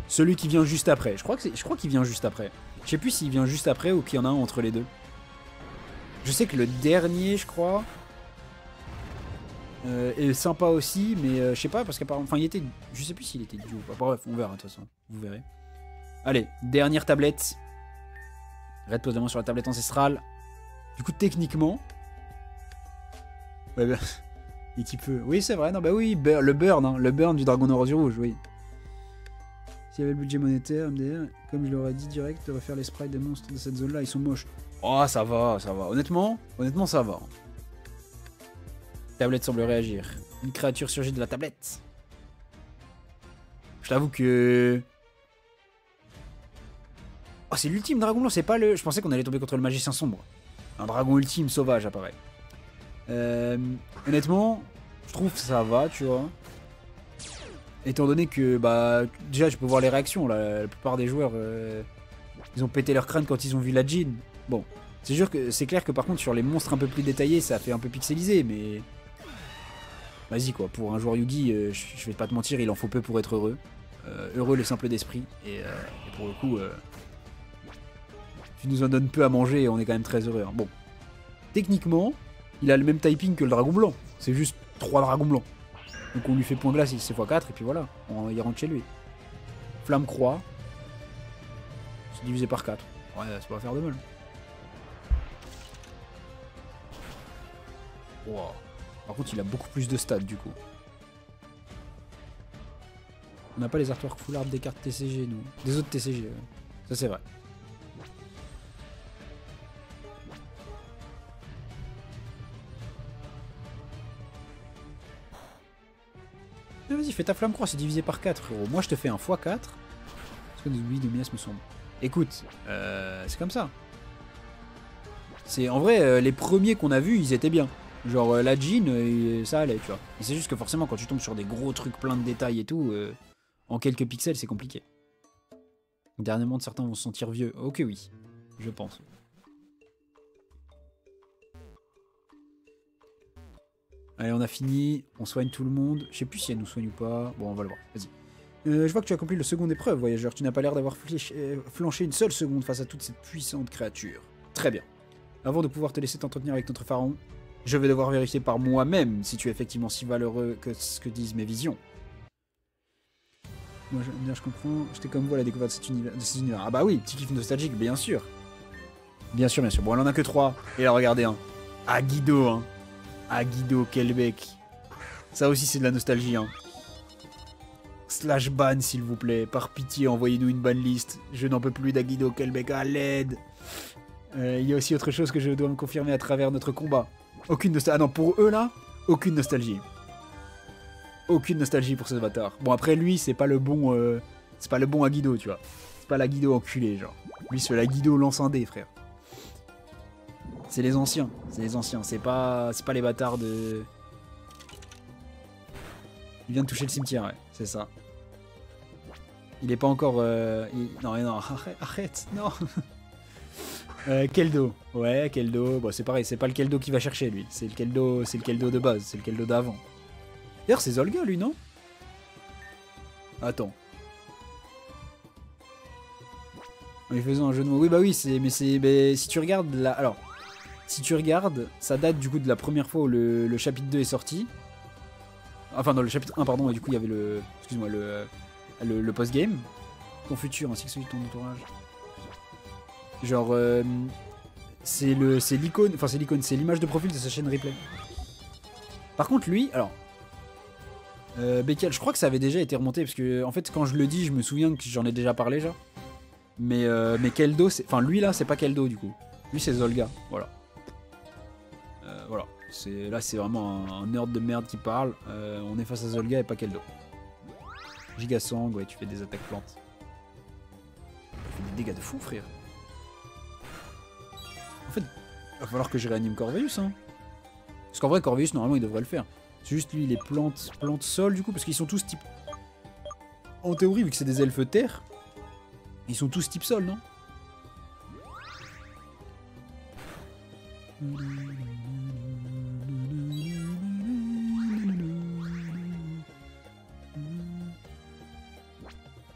celui qui vient juste après. Je crois qu'il vient juste après. Je sais plus s'il vient juste après ou qu'il y en a un entre les deux. Je sais que le dernier, je crois, est sympa aussi, mais je sais pas, parce qu'apparemment... Enfin, il était... Je sais plus s'il était duo ou pas. Bref, on verra de toute façon. Vous verrez. Allez, dernière tablette. Red pose la main sur la tablette ancestrale. Du coup, techniquement... Ouais, bah... Et qui peut... Oui, c'est vrai, non, bah oui, le burn, hein, le burn du dragon noir du rouge, oui. S'il y avait le budget monétaire, MDR, comme je l'aurais dit direct, de refaire les sprites des monstres de cette zone-là, ils sont moches. Oh, ça va, ça va. Honnêtement, ça va. La tablette semble réagir. Une créature surgit de la tablette. Je t'avoue que... Oh, c'est l'ultime dragon blanc, c'est pas le... Je pensais qu'on allait tomber contre le magicien sombre. Un dragon ultime sauvage apparaît. Honnêtement, je trouve que ça va, tu vois. Étant donné que, bah, déjà, tu peux voir les réactions, là. La plupart des joueurs, ils ont pété leur crâne quand ils ont vu la Jean. Bon, c'est clair que par contre, sur les monstres un peu plus détaillés, ça fait un peu pixelisé, mais... Vas-y, quoi. Pour un joueur Yugi, je vais pas te mentir, il en faut peu pour être heureux. Heureux le simple d'esprit. Et pour le coup, tu nous en donnes peu à manger et on est quand même très heureux. Hein. Bon, techniquement... Il a le même typing que le dragon blanc. C'est juste 3 dragons blancs. Donc on lui fait point glace, c'est x4 et puis voilà. Il rentre chez lui. Flamme croix. C'est divisé par 4. Ouais, ça va faire de mal. Wow. Par contre, il a beaucoup plus de stats du coup. On n'a pas les artworks full art des cartes TCG, nous. Des autres TCG. Ça, c'est vrai. Vas-y, fais ta flamme croix, c'est divisé par 4, frérot. Moi, je te fais un x4. Parce que oui, de Mias me semble. Écoute, c'est comme ça. C'est en vrai, les premiers qu'on a vus, ils étaient bien. Genre, la Jean, ça allait, tu vois. Et c'est juste que forcément, quand tu tombes sur des gros trucs plein de détails et tout, en quelques pixels, c'est compliqué. Dernièrement, certains vont se sentir vieux. Ok, oui, je pense. Allez, on a fini. On soigne tout le monde. Je sais plus si elle nous soigne ou pas. Bon, on va le voir. Vas-y. Je vois que tu as accompli le second épreuve, voyageur. Tu n'as pas l'air d'avoir flanché une seule seconde face à toute cette puissante créature. Très bien. Avant de pouvoir te laisser t'entretenir avec notre pharaon, je vais devoir vérifier par moi-même si tu es effectivement si valeureux que ce que disent mes visions. Moi, je comprends. J'étais comme vous à la découverte de cet univers. Ah bah oui, petit kiff nostalgique, bien sûr. Bien sûr, bien sûr. Bon, elle en a que 3. Et là, regardez, hein. Aguido, hein. Aguido, Kelbeck. Ça aussi, c'est de la nostalgie, hein. Slash ban, s'il vous plaît. Par pitié, envoyez-nous une ban list. Je n'en peux plus d'Aguido, Kelbeck à l'aide. Il y a aussi autre chose que je dois me confirmer à travers notre combat. Aucune nostalgie. Ah non, pour eux, là, aucune nostalgie. Aucune nostalgie pour ces bâtards. Bon, après, lui, c'est pas le bon... c'est pas le bon Aguido, tu vois. C'est pas l'Aguido enculé, genre. Lui, c'est l'Aguido lance-indé, frère. C'est les anciens, c'est pas les bâtards de... Il vient de toucher le cimetière, ouais, c'est ça. Il est pas encore... Non, mais non, arrête, non. Keldo, ouais, Keldo, bon, c'est pareil, c'est pas le Keldo qui va chercher, lui. C'est le Keldo de base, c'est le Keldo d'avant. D'ailleurs, c'est Zolga, lui, non? Attends. En lui faisant un jeu de mots... Oui, bah oui, mais si tu regardes là... Alors... Si tu regardes, ça date du coup de la première fois où le chapitre 2 est sorti. Enfin, dans le chapitre 1, pardon, et du coup, il y avait le... Excuse-moi, le post-game. Ton futur, ainsi que celui de ton entourage. Genre, c'est l'icône... Enfin, c'est l'icône, c'est l'image de profil de sa chaîne replay. Par contre, lui, alors... Beckel, je crois que ça avait déjà été remonté, parce que, en fait, quand je le dis, je me souviens que j'en ai déjà parlé, genre. Mais Keldo, c'est... Enfin, lui, là, c'est pas Keldo, du coup. Lui, c'est Zolga, voilà. Voilà, là c'est vraiment un nerd de merde qui parle. On est face à Zolga et pas Keldo. Gigasang, ouais, tu fais des attaques plantes. Tu fais des dégâts de fou, frère. En fait, il va falloir que je réanime Corvus, hein. Parce qu'en vrai, Corvus, normalement, il devrait le faire. C'est juste lui, les plantes sol, du coup, parce qu'ils sont tous type... En théorie, vu que c'est des elfes terre, Ils sont tous type sol, non?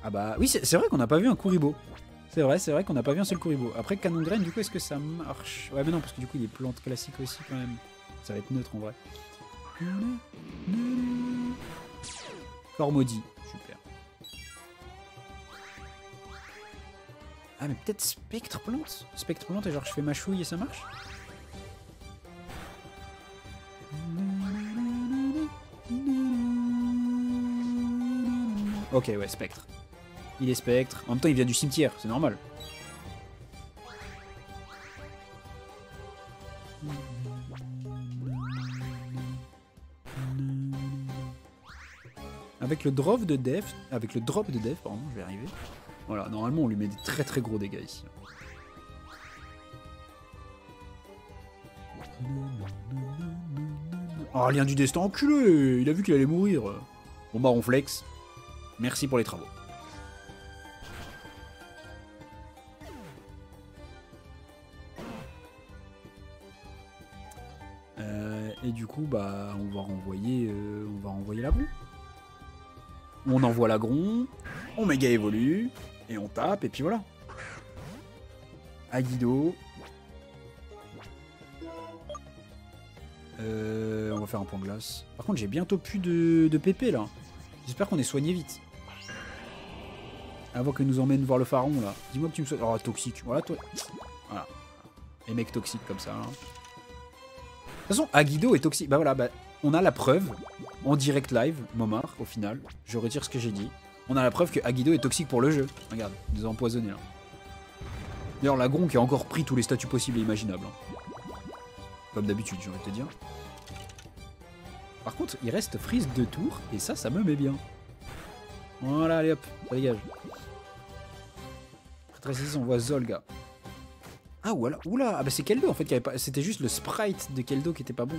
Ah bah oui, c'est vrai qu'on n'a pas vu un Kuribo. C'est vrai qu'on n'a pas vu un seul Kuribo. Après, canon de graine, du coup, est-ce que ça marche? Ouais, mais non, parce que du coup, il est plante classique aussi, quand même. Ça va être neutre, en vrai. Corps maudit. Super. Ah, mais peut-être spectre plante? Spectre plante, et genre, je fais ma chouille et ça marche? Ok, ouais, spectre. Il est spectre. En même temps, il vient du cimetière, c'est normal. Avec le drop de def, pardon, je vais arriver. Voilà, normalement, on lui met des très très gros dégâts ici. Oh, lien du destin, enculé! Il a vu qu'il allait mourir. Bon bah, on flex. Merci pour les travaux. Et du coup, bah, on va renvoyer l'agron. On envoie l'agron, on méga évolue, et on tape, et puis voilà. Aguido. On va faire un point glace. Par contre, j'ai bientôt plus de PP là. J'espère qu'on est soigné vite. Avant que nous emmène voir le pharaon là. Dis-moi que tu me soignes. Oh, toxique. Voilà, toi. Voilà. Les mecs toxiques comme ça. Là. De toute façon, Aguido est toxique. Bah voilà, bah, on a la preuve en direct live, Momar, au final. Je retire ce que j'ai dit. On a la preuve que Aguido est toxique pour le jeu. Regarde, il nous a empoisonnés là. D'ailleurs, l'agron qui a encore pris tous les statuts possibles et imaginables. Hein. Comme d'habitude, j'ai envie de te dire. Par contre, il reste freeze 2 tours, et ça me met bien. Voilà, allez hop, ça dégage. Après 13 on voit Zolga. Ah, voilà, oula, ah bah c'est Keldo en fait qui avait pas. C'était juste le sprite de Keldo qui était pas bon.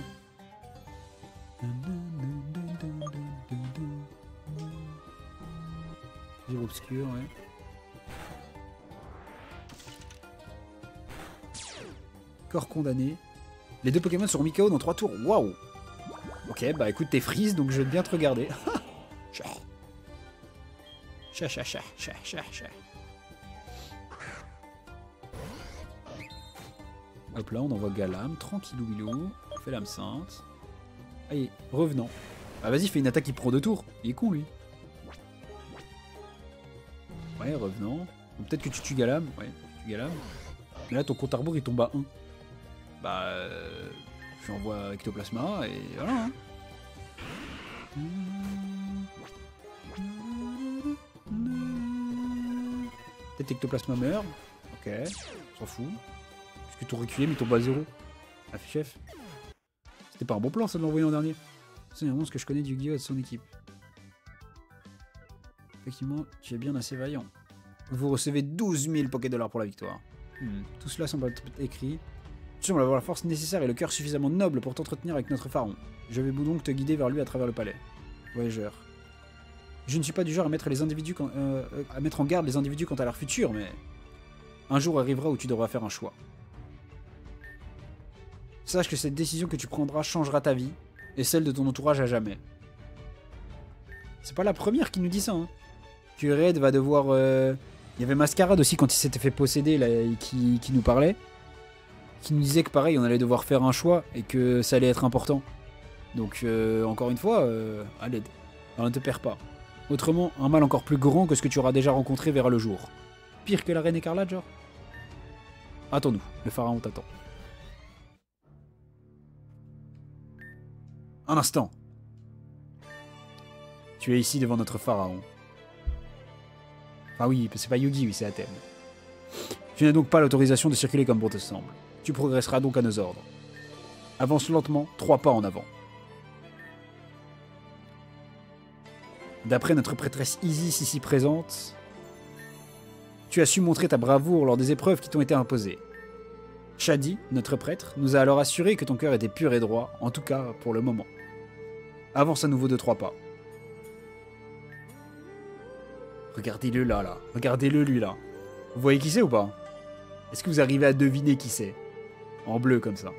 Giro obscur, ouais. Corps condamné. Les deux Pokémon seront mis KO dans 3 tours. Waouh! Ok, bah écoute, t'es freeze, donc je vais bien te regarder. Hop là, on envoie Galam, tranquillou bilou. On fait l'âme sainte. Allez, revenant. Ah vas-y, fais une attaque qui prend 2 tours. Il est con lui. Ouais, revenant. Peut-être que tu tues Galam. Ouais, tu tues Galam. Mais là, ton compte à rebours il tombe à 1. Bah, j'envoie Ectoplasma et voilà. Hein. Peut-être Ectoplasma meurt. Ok, on s'en fout. Parce que ton reculé, mais il tombe à 0. Ah, chef. C'était pas un bon plan ça de l'envoyer en dernier. C'est vraiment ce que je connais du Yu-Gi-Oh et de son équipe. Effectivement, tu es bien assez vaillant. Vous recevez 12 000 Poké-Dollars pour la victoire. Tout cela semble être écrit. Tu sembles avoir la force nécessaire et le cœur suffisamment noble pour t'entretenir avec notre pharaon. Je vais donc te guider vers lui à travers le palais. Voyageur. Je ne suis pas du genre à mettre en garde les individus quant à leur futur, mais un jour arrivera où tu devras faire un choix. Sache que cette décision que tu prendras changera ta vie et celle de ton entourage à jamais. C'est pas la première qui nous dit ça, hein. Que Red va devoir... Il y avait Mascarade aussi quand il s'était fait posséder, là, qui nous parlait. Qui nous disait que pareil, on allait devoir faire un choix et que ça allait être important. Donc, encore une fois, à l'aide. Alors, ne te perds pas. Autrement, un mal encore plus grand que ce que tu auras déjà rencontré verra le jour. Pire que la Reine Écarlate, genre. Attends-nous, le pharaon t'attend. Un instant. Tu es ici devant notre pharaon. Ah oui, c'est pas Yugi, oui, c'est Athènes. Tu n'as donc pas l'autorisation de circuler comme bon te semble. Tu progresseras donc à nos ordres. Avance lentement, 3 pas en avant. D'après notre prêtresse Isis ici présente, tu as su montrer ta bravoure lors des épreuves qui t'ont été imposées. Shadi, notre prêtre, nous a alors assuré que ton cœur était pur et droit, en tout cas pour le moment. Avance à nouveau de 3 pas. Regardez-le là. Regardez-le lui là. Vous voyez qui c'est ou pas? Est-ce que vous arrivez à deviner qui c'est? En bleu comme ça.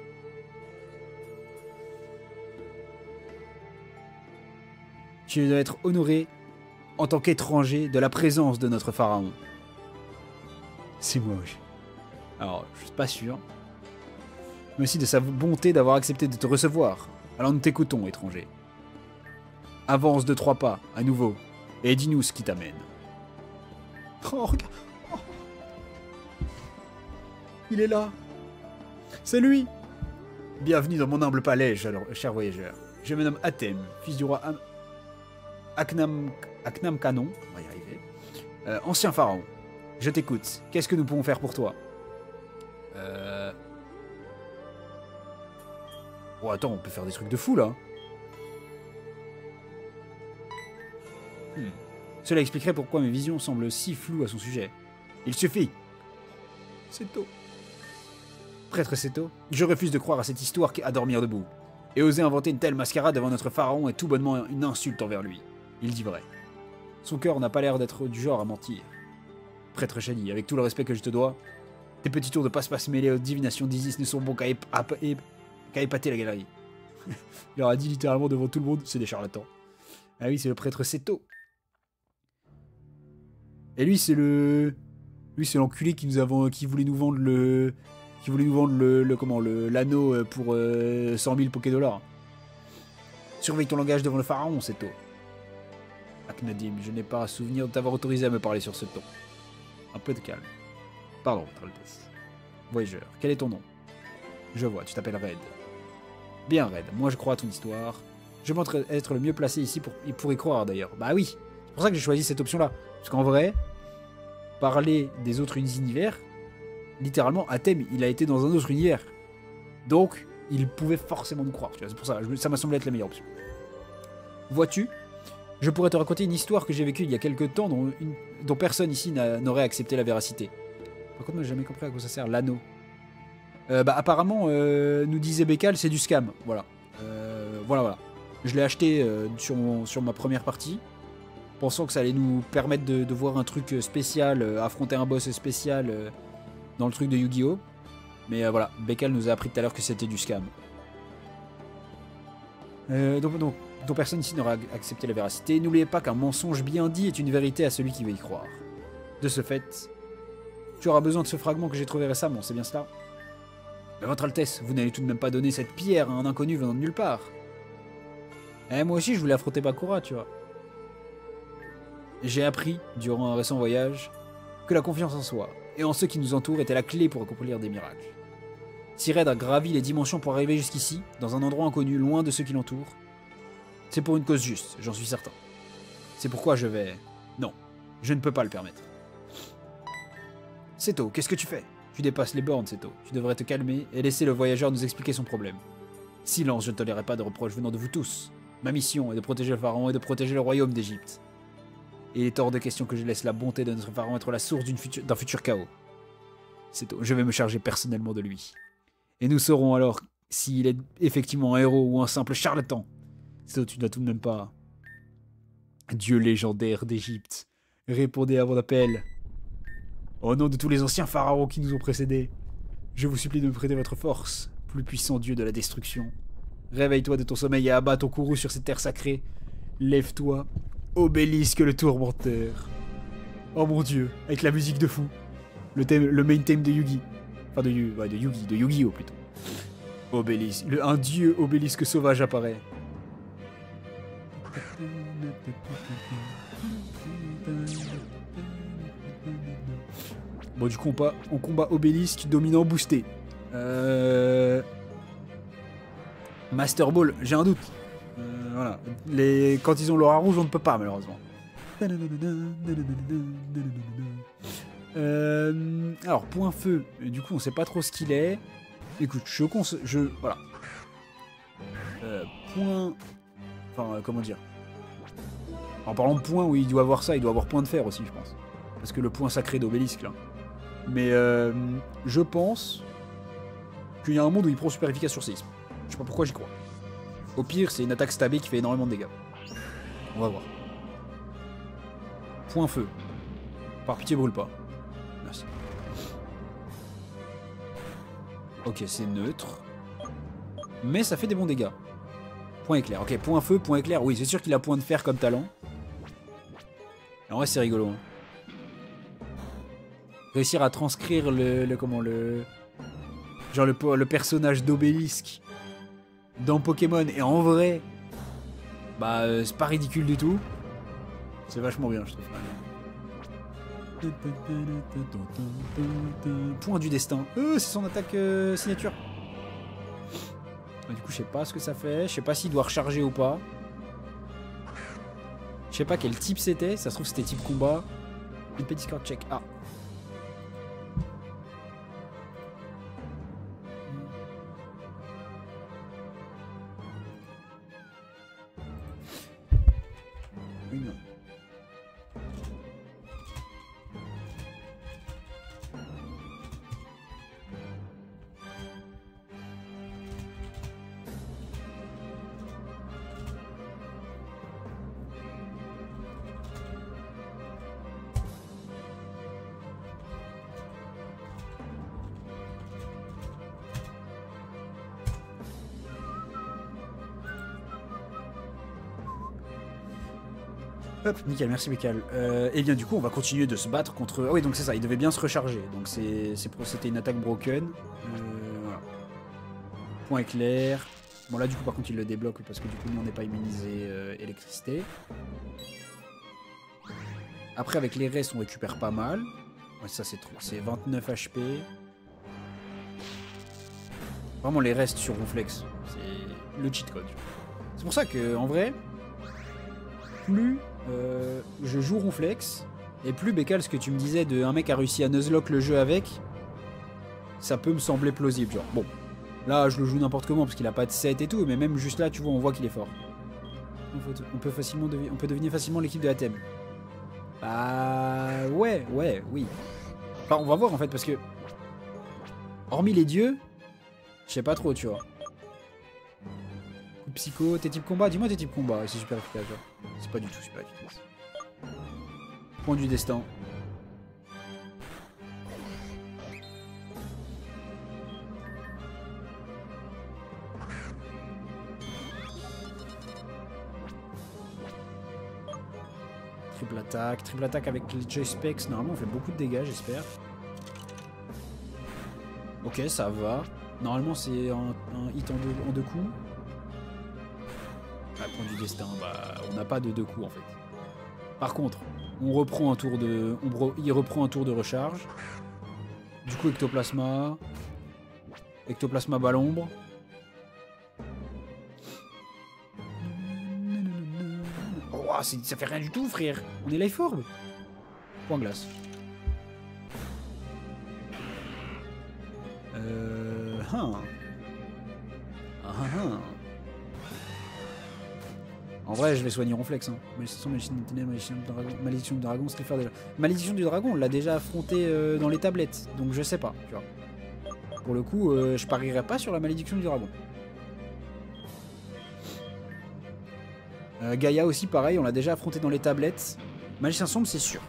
Tu dois être honoré en tant qu'étranger de la présence de notre pharaon. C'est moi, oui. Alors, je suis pas sûr. Mais aussi de sa bonté d'avoir accepté de te recevoir. Alors nous t'écoutons, étranger. Avance de 3 pas, à nouveau, et dis-nous ce qui t'amène. Oh, regarde. Oh. Il est là. C'est lui. Bienvenue dans mon humble palais, cher voyageur. Je me nomme Athème, fils du roi Aknam Canon, on va y arriver. Ancien pharaon. Je t'écoute. Qu'est-ce que nous pouvons faire pour toi? Oh, attends, on peut faire des trucs de fou, là. Cela expliquerait pourquoi mes visions semblent si floues à son sujet. Il suffit. Seto. Prêtre Seto, je refuse de croire à cette histoire à dormir debout. Et oser inventer une telle mascarade devant notre pharaon est tout bonnement une insulte envers lui. Il dit vrai. Son cœur n'a pas l'air d'être du genre à mentir. Prêtre Shadi, avec tout le respect que je te dois, tes petits tours de passe-passe mêlés aux divinations d'Isis ne sont bons qu'à épater la galerie. Il leur a dit littéralement devant tout le monde, c'est des charlatans. Ah oui, c'est le prêtre Seto. Et lui, c'est le... Lui, c'est l'enculé qui voulait nous vendre le... Qui voulait nous vendre l'anneau pour 100 000 Pokédollars. Surveille ton langage devant le pharaon, Seto. Aknadim, je n'ai pas souvenir de t'avoir autorisé à me parler sur ce ton. Un peu de calme. Pardon, Votre Altesse. Voyageur, quel est ton nom? Je vois, tu t'appelles Red. Bien, Red, moi je crois à ton histoire. Je pense être le mieux placé ici pour y croire d'ailleurs. Bah oui, c'est pour ça que j'ai choisi cette option-là. Parce qu'en vrai, parler des autres univers, littéralement, Athème, il a été dans un autre univers. Donc, il pouvait forcément nous croire. C'est pour ça, ça m'a semblé être la meilleure option. Vois-tu, je pourrais te raconter une histoire que j'ai vécue il y a quelques temps dont personne ici n'aurait accepté la véracité. Par contre, moi, j'ai jamais compris à quoi ça sert, l'anneau. Apparemment, nous disait Bécal, c'est du scam. Voilà. Voilà. Je l'ai acheté sur ma première partie, pensant que ça allait nous permettre de voir un truc spécial, affronter un boss spécial dans le truc de Yu-Gi-Oh! Mais voilà, Bécal nous a appris tout à l'heure que c'était du scam. Donc, personne ici n'aura accepté la véracité. N'oubliez pas qu'un mensonge bien dit est une vérité à celui qui veut y croire. De ce fait, tu auras besoin de ce fragment que j'ai trouvé récemment, c'est bien cela? Mais Votre Altesse, vous n'allez tout de même pas donner cette pierre à un inconnu venant de nulle part. Moi aussi, je voulais affronter Bakura, tu vois. J'ai appris, durant un récent voyage, que la confiance en soi et en ceux qui nous entourent était la clé pour accomplir des miracles. Si Red a gravi les dimensions pour arriver jusqu'ici, dans un endroit inconnu, loin de ceux qui l'entourent, c'est pour une cause juste, j'en suis certain. C'est pourquoi je vais... Non, je ne peux pas le permettre. Seto, qu'est-ce que tu fais? Tu dépasses les bornes, Seto. Tu devrais te calmer et laisser le voyageur nous expliquer son problème. Silence, je ne tolérerai pas de reproches venant de vous tous. Ma mission est de protéger le pharaon et de protéger le royaume d'Égypte. Et il est hors de question que je laisse la bonté de notre pharaon être la source d'un futur chaos. Seto, je vais me charger personnellement de lui. Et nous saurons alors s'il est effectivement un héros ou un simple charlatan. Seto, tu n'as tout de même pas... Dieu légendaire d'Égypte, répondez à mon appel. Au nom de tous les anciens pharaons qui nous ont précédés, je vous supplie de me prêter votre force, plus puissant Dieu de la destruction. Réveille-toi de ton sommeil et abat ton courroux sur cette terre sacrée. Lève-toi, obélisque le tourmenteur. Oh mon Dieu, avec la musique de fou. Le main theme de Yugi. Enfin de Yu-Gi-Oh plutôt. Obélisque, un dieu obélisque sauvage apparaît. Bon, du coup, on combat Obélisque dominant boosté. Master Ball, j'ai un doute. Voilà. Quand ils ont l'aura rouge, on ne peut pas, malheureusement. Alors, point feu. Du coup, on sait pas trop ce qu'il est. Écoute, voilà. Point... Enfin, comment dire? En parlant de point, où il doit avoir ça, il doit avoir point de fer aussi, je pense. Parce que le point sacré d'Obélisque, là. Mais je pense qu'il y a un monde où il prend super efficace sur séisme. Je sais pas pourquoi j'y crois. Au pire, c'est une attaque stabée qui fait énormément de dégâts. On va voir. Point feu. Par pitié, brûle pas. Merci. Ok, c'est neutre. Mais ça fait des bons dégâts. Point éclair. Ok, point feu, point éclair. Oui, c'est sûr qu'il a point de fer comme talent. En vrai, c'est rigolo. Hein. Réussir à transcrire genre le personnage d'Obélisque dans Pokémon. Et en vrai, bah, c'est pas ridicule du tout. C'est vachement bien, je trouve. Point du destin. C'est son attaque signature. Du coup, je sais pas ce que ça fait. Je sais pas s'il doit recharger ou pas. Je sais pas quel type c'était. Ça se trouve, c'était type combat. Une petite card check. Ah. Une. Hop, nickel, merci Michael. Et bien du coup, on va continuer de se battre contre... Ah oui, donc c'est ça, il devait bien se recharger. Donc c'était une attaque broken. Voilà. Point éclair. Bon là, du coup, par contre, il le débloque parce que du coup, nous, on n'est pas immunisé électricité. Après, avec les restes, on récupère pas mal. Ouais, ça, c'est trop. C'est 29 HP. Vraiment, les restes sur Ronflex. C'est le cheat code. C'est pour ça que, en vrai, plus... je joue Ronflex, et plus Bécal, ce que tu me disais de un mec a réussi à nuzlock le jeu avec, ça peut me sembler plausible. Genre, bon, là je le joue n'importe comment parce qu'il a pas de set et tout, mais même juste là, tu vois, on voit qu'il est fort. On peut deviner facilement l'équipe de Athème. Bah ouais, oui. Enfin, on va voir en fait parce que hormis les dieux, je sais pas trop, tu vois. Psycho, t'es type combat, dis-moi tes types combat, c'est super efficace. C'est pas du tout super efficace. Point du destin. Triple attaque avec les J-Specs, normalement on fait beaucoup de dégâts j'espère. Ok, ça va. Normalement c'est un hit en deux coups. Ah, point du destin, bah on n'a pas de deux coups en fait. Par contre, on reprend un tour de. Il reprend un tour de recharge. Du coup, Ectoplasma. Ectoplasma bat l'ombre. Oh, ça fait rien du tout, frère. On est life orb. Point glace. En vrai, je vais soigner Ronflex. Hein. Malédiction du dragon, c'est faire déjà. Malédiction du dragon, on l'a déjà affronté dans les tablettes, donc je sais pas. Tu vois. Pour le coup, je parierais pas sur la malédiction du dragon. Gaïa aussi, pareil, on l'a déjà affronté dans les tablettes. Magicien sombre, c'est sûr.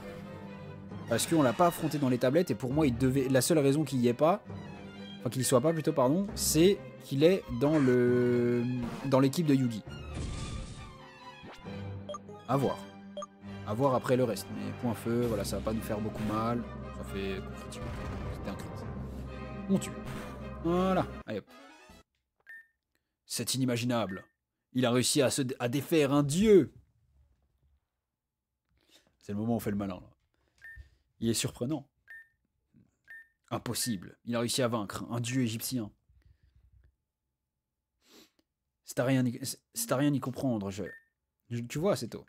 Parce qu'on l'a pas affronté dans les tablettes, et pour moi, la seule raison qu'il y ait pas, enfin qu'il y soit pas plutôt, pardon, c'est qu'il est dans l'équipe de Yugi. À voir. À voir après le reste. Mais point feu, voilà, ça va pas nous faire beaucoup mal. Ça fait critique. C'était un crit. On tue. Voilà. Allez hop. C'est inimaginable. Il a réussi à défaire un dieu. C'est le moment où on fait le malin. Là. Il est surprenant. Impossible. Il a réussi à vaincre un dieu égyptien. C'est à rien y comprendre. Tu vois, c'est tôt.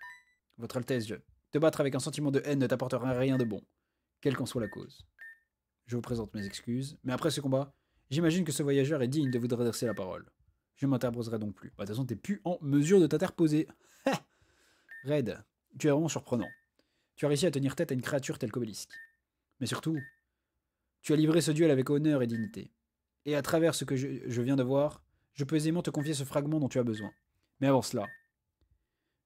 Votre Altesse, te battre avec un sentiment de haine ne t'apportera rien de bon, quelle qu'en soit la cause. Je vous présente mes excuses, mais après ce combat, j'imagine que ce voyageur est digne de vous adresser la parole. Je ne m'interposerai donc plus. Bah, de toute façon, t'es plus en mesure de t'interposer. Red, tu es vraiment surprenant. Tu as réussi à tenir tête à une créature telle qu'Obélisque. Mais surtout, tu as livré ce duel avec honneur et dignité. Et à travers ce que je viens de voir, je peux aisément te confier ce fragment dont tu as besoin. Mais avant cela,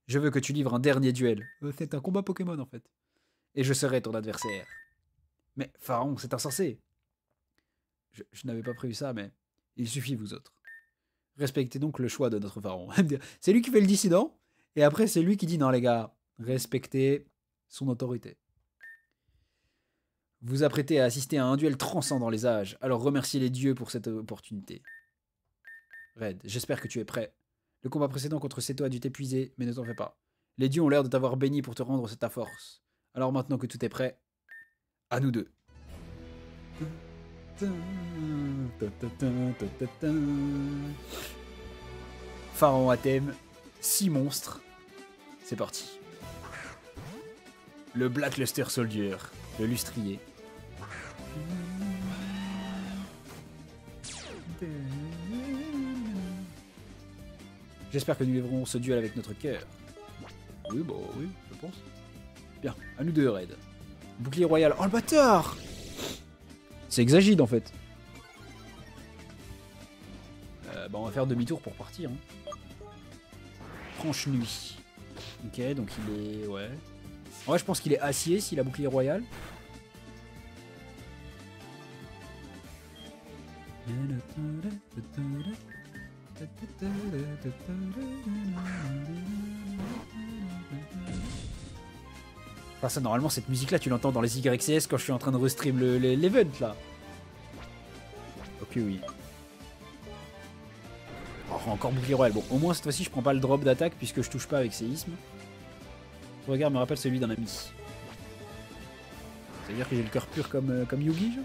je veux que tu livres un dernier duel. C'est un combat Pokémon en fait. Et je serai ton adversaire. Mais Pharaon, c'est insensé. Je n'avais pas prévu ça, mais il suffit, vous autres. Respectez donc le choix de notre Pharaon. C'est lui qui fait le dissident, et après c'est lui qui dit non les gars, respectez son autorité. Vous apprêtez à assister à un duel transcendant les âges, alors remerciez les dieux pour cette opportunité. Red, j'espère que tu es prêt. Le combat précédent contre Seto a dû t'épuiser, mais ne t'en fais pas. Les dieux ont l'air de t'avoir béni pour te rendre ta force. Alors maintenant que tout est prêt, à nous deux. Pharaon à thème, 6 monstres. C'est parti. Le Black Luster Soldier, le lustrier. J'espère que nous livrons ce duel avec notre cœur. Oui, bah oui, je pense. Bien, à nous deux, Red. Bouclier royal. Oh le bâtard! C'est Exagide en fait. Bah on va faire demi-tour pour partir. Hein. Franche nuit. Ok, donc il est... Ouais. En vrai, je pense qu'il est acier s'il a bouclier royal. Enfin, ça, normalement, cette musique-là, tu l'entends dans les YCS quand je suis en train de restream l'event, là. Ok, oui. Oh, encore bouclier royal. Bon, au moins, cette fois-ci, je prends pas le drop d'attaque puisque je touche pas avec séisme. Ce regard me rappelle celui d'un ami. C'est-à-dire que j'ai le cœur pur comme Yugi, genre.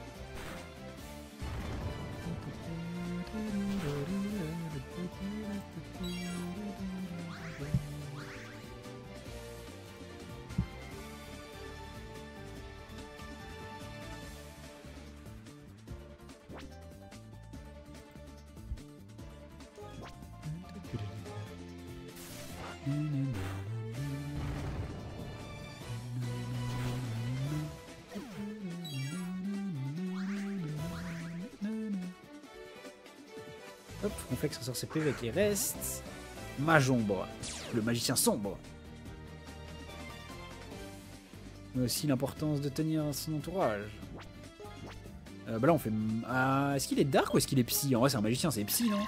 Hop, Complexe ressort ses PV qui reste. Mage ombre, le magicien sombre. Mais aussi l'importance de tenir son entourage. Bah là on fait... est-ce qu'il est dark ou est-ce qu'il est psy? En vrai c'est un magicien, c'est psy non?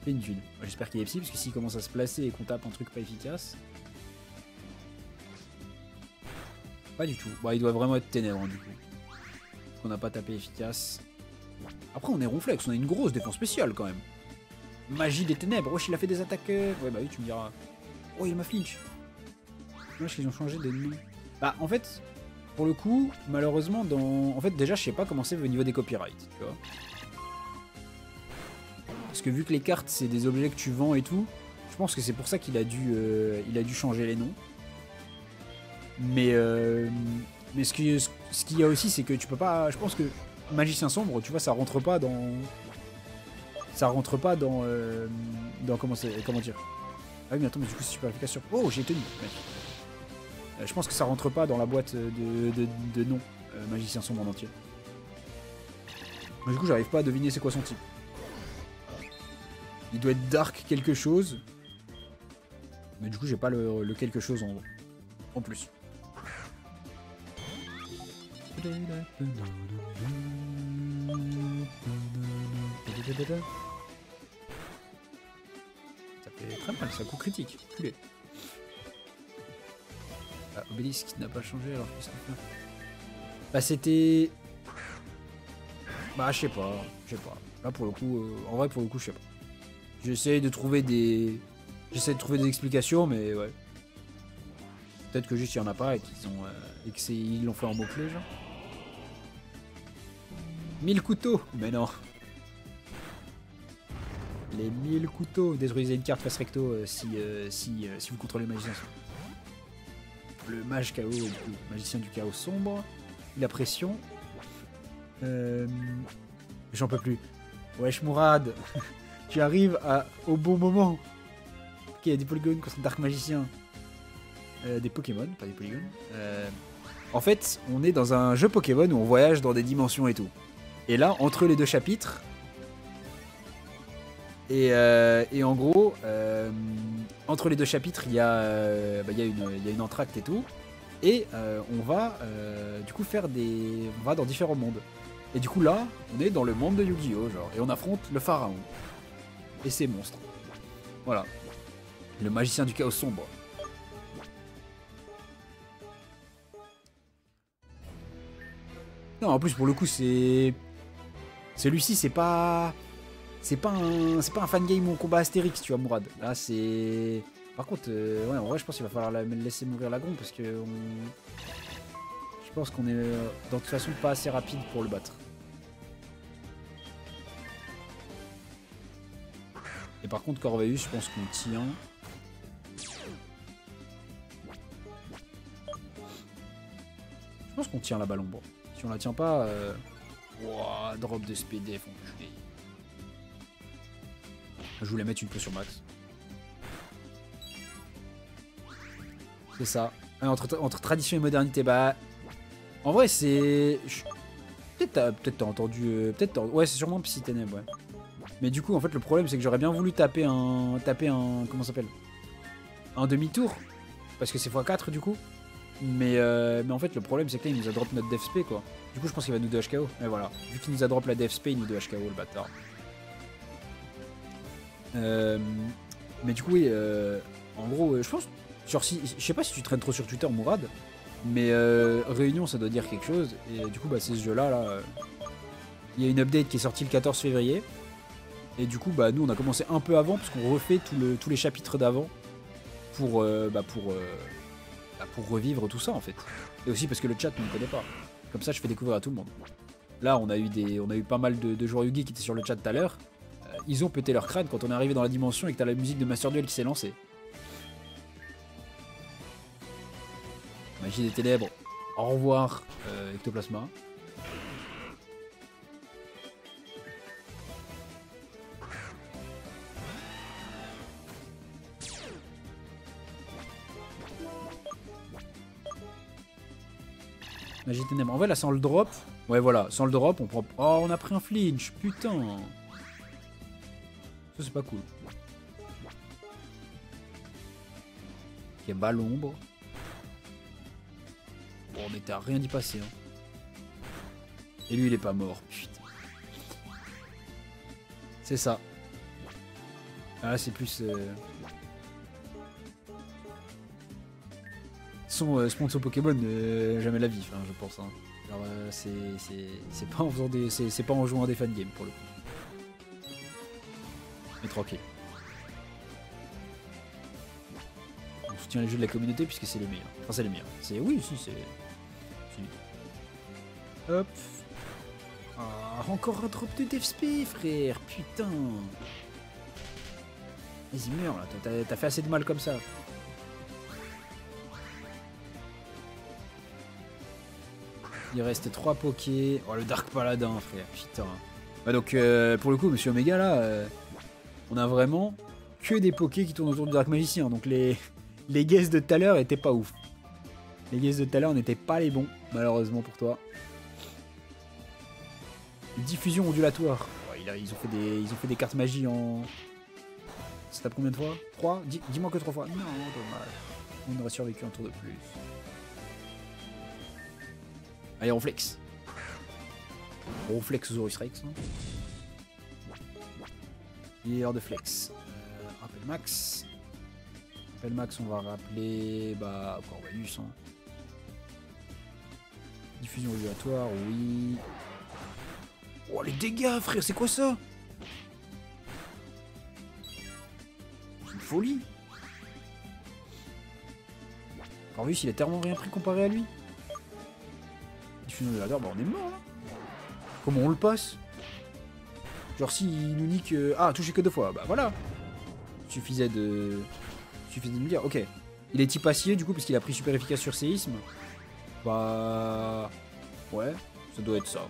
C'est une thune. J'espère qu'il est psy parce que s'il commence à se placer et qu'on tape un truc pas efficace... Pas du tout. Bon, il doit vraiment être ténèbres du coup. Parce qu'on n'a pas tapé efficace. Après on est ronflex, on a une grosse défense spéciale quand même. Magie des ténèbres, wesh il a fait des attaques... Ouais bah oui tu me diras. Oh il m'a flinch. Wesh ils ont changé de nom. Bah en fait, pour le coup, malheureusement dans... En fait déjà je sais pas comment c'est au niveau des copyrights, tu vois. Parce que vu que les cartes c'est des objets que tu vends et tout, je pense que c'est pour ça qu'il a dû changer les noms. Mais ce qu'il y a aussi c'est que tu peux pas... Je pense que Magicien sombre, tu vois, ça rentre pas dans... Ça rentre pas dans... Comment dire? Ah oui, mais attends, mais du coup, c'est super efficace sur... Oh, j'ai tenu, mec. Je pense que ça rentre pas dans la boîte de nom, Magicien sombre en entier. Mais du coup, j'arrive pas à deviner c'est quoi son type. Il doit être dark quelque chose. Mais du coup, j'ai pas le quelque chose en plus. Ça fait très mal, ça coup critique. Culé. Ah, Obélisque qui n'a pas changé alors qu'est-ce qu'on fait? Bah c'était... Bah je sais pas. Là pour le coup, en vrai pour le coup je sais pas. J'essaie de trouver des explications mais ouais. Peut-être que juste il y en a pas et qu'ils ont et que ils l'ont fait en mots-clés genre. 1000 couteaux! Mais non. Les 1000 couteaux. Détruisez une carte face recto si vous contrôlez le magicien. Le mage chaos, du coup, magicien du chaos sombre. La pression. J'en peux plus. Wesh Mourad. Tu arrives au bon moment. Ok, il y a des polygones contre Dark Magicien. Des Pokémon, pas des polygones. En fait, on est dans un jeu Pokémon où on voyage dans des dimensions et tout. Et là, entre les deux chapitres, et en gros, entre les deux chapitres, il y a une entracte et tout. Et on va du coup faire des... On va dans différents mondes. Et du coup là, on est dans le monde de Yu-Gi-Oh! Genre, et on affronte le pharaon. Et ses monstres. Voilà. Le magicien du chaos sombre. Non, en plus pour le coup c'est... Celui-ci c'est pas... C'est pas un fan game ou un combat Astérix, tu vois, Mourad. Là c'est... Par contre, ouais, en vrai je pense qu'il va falloir la laisser mourir la gronde parce que... Je pense qu'on est de toute façon pas assez rapide pour le battre. Et par contre Corveus, je pense qu'on tient. Je pense qu'on tient la balle ombre. Si on la tient pas... Wow, drop de SPDF, enculé. Je voulais mettre une peu sur max. C'est ça. Entre tradition et modernité, bah... En vrai, c'est... Peut-être t'as entendu... Ouais, c'est sûrement Psy Ténèbres, ouais. Mais du coup, en fait, le problème, c'est que j'aurais bien voulu taper un... Comment ça s'appelle? Un demi-tour. Parce que c'est x4, du coup. Mais en fait, le problème, c'est que là, il nous a drop notre DefSP, quoi. Du coup, je pense qu'il va nous 2 HKO. Et voilà. Vu qu'il nous a drop la DefSP, il nous 2 HKO, le bâtard. Mais du coup, oui, en gros, je pense... Genre, si, je sais pas si tu traînes trop sur Twitter, Mourad, mais Réunion, ça doit dire quelque chose. Et du coup, bah, c'est ce jeu-là, là. Il y a une update qui est sortie le 14 février. Et du coup, bah, nous, on a commencé un peu avant, parce qu'on refait tous les chapitres d'avant pour revivre tout ça, en fait. Et aussi parce que le chat ne me connaît pas. Comme ça, je fais découvrir à tout le monde. Là, on a eu pas mal de joueurs Yugi qui étaient sur le chat tout à l'heure. Ils ont pété leur crâne quand on est arrivé dans la dimension et que t'as la musique de Master Duel qui s'est lancée. Magie des ténèbres. Au revoir, Ectoplasma. Magie des ténèbres. En vrai, là, sans le drop... Ouais, voilà. Sans le drop, on prend... Oh, on a pris un flinch. Putain. Ça, c'est pas cool. Ok, balle ombre. Bon, on était à rien d'y passer. Hein. Et lui, il est pas mort. Putain. C'est ça. Ah, c'est plus... Son sponsor Pokémon, jamais la vie, enfin, je pense. Hein. Alors, c'est pas en faisant des... C'est pas en jouant à des fan games, pour le coup. Mais tranquille. On soutient les jeux de la communauté puisque c'est les meilleurs. Enfin, c'est les meilleurs. Oui, si, c'est... Hop. Ah, encore un drop de DefSP, frère. Putain. Vas-y, meurs, là. T'as fait assez de mal comme ça. Il reste 3 pokés. Oh, le Dark Paladin, frère. Putain. Bah donc, pour le coup, Monsieur Omega, là, on a vraiment que des pokés qui tournent autour du Dark Magicien. Donc, les guesses de tout à l'heure étaient pas ouf. Les guesses de tout à l'heure n'étaient pas les bons, malheureusement pour toi. Diffusion ondulatoire. Oh, ils ont fait des cartes magie en... Ça tape combien de fois 3 Dis-moi que 3 fois. Non, dommage. On aurait survécu un tour de plus. Allez, on flex. On flex Zorus Rex. Hein. Et heure de flex. Rappel max. Rappel max, on va rappeler... Bah, Corvalus. Hein. Diffusion ondulatoire, oui. Oh, les dégâts, frère, c'est quoi ça? C'est une folie. Corvus, il a tellement rien pris comparé à lui. Diffusion ondulatoire, bah on est mort là. Comment on le passe? Genre s'il nous nique... Ah, touché que 2 fois, bah voilà. Suffisait de me dire, ok. Il est type acier du coup parce qu'il a pris super efficace sur séisme. Bah... Ouais, ça doit être ça.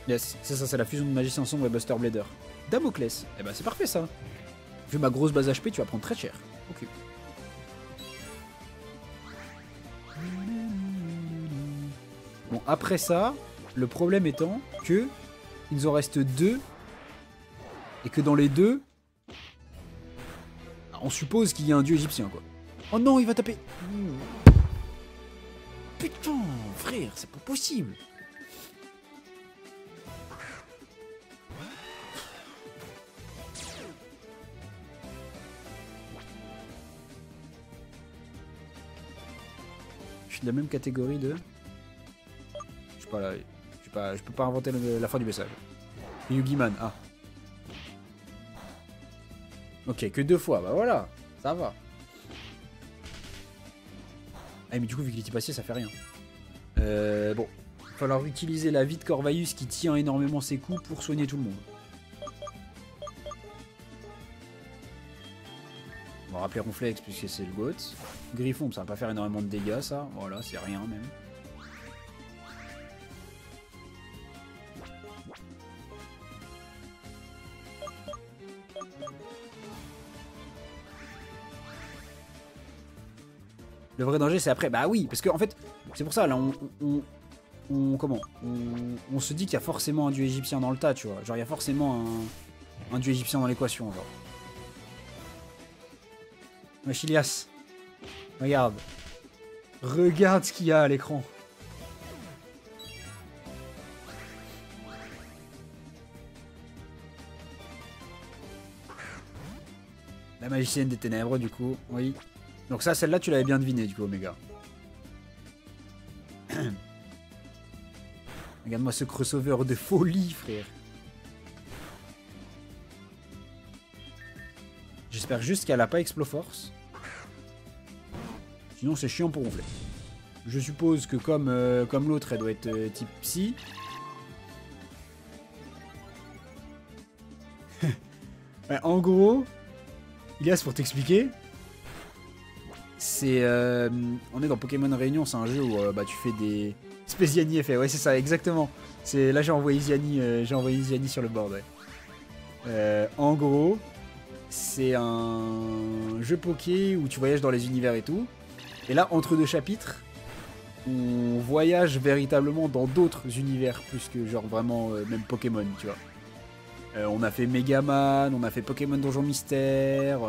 Yes, c'est ça, c'est la fusion de Magicien Sombre et Buster Blader. Damoclès, eh ben c'est parfait ça. Vu ma grosse base HP, tu vas prendre très cher. Ok. Bon, après ça, le problème étant que il nous en reste 2 et que dans les 2, on suppose qu'il y a un dieu égyptien, quoi. Oh non, il va taper. Putain, frère, c'est pas possible. Je suis de la même catégorie de... Je sais pas là... Je peux pas inventer la fin du message. Yugiman, ah. Ok, que 2 fois, bah voilà, ça va. Ah mais du coup vu qu'il est passé ça fait rien. Bon, il va falloir utiliser la vie de Corvaius qui tient énormément ses coups pour soigner tout le monde. On va rappeler Ronflex puisque c'est le GOAT. Griffon, ça va pas faire énormément de dégâts ça, voilà, c'est rien même. Le vrai danger c'est après, bah oui, parce que en fait, c'est pour ça là on se dit qu'il y a forcément un dieu égyptien dans le tas, tu vois. Genre il y a forcément un dieu égyptien dans l'équation, genre. Wesh Ilias, regarde. Regarde ce qu'il y a à l'écran. La magicienne des ténèbres du coup, oui. Donc ça, celle-là, tu l'avais bien deviné, du coup, Omega. Regarde-moi ce crossover de folie, frère. J'espère juste qu'elle a pas Exploforce. Sinon, c'est chiant pour ronfler. Je suppose que comme l'autre, elle doit être type psy. Ouais, en gros, Ilias, pour t'expliquer... C'est... on est dans Pokémon Réunion, c'est un jeu où bah, tu fais des... Spéziani effet, ouais c'est ça, exactement. Là j'ai envoyé Ziani sur le board, ouais. En gros, c'est un jeu Poké où tu voyages dans les univers et tout. Et là, entre 2 chapitres, on voyage véritablement dans d'autres univers, plus que genre vraiment même Pokémon, tu vois. On a fait Megaman, on a fait Pokémon Donjon Mystère...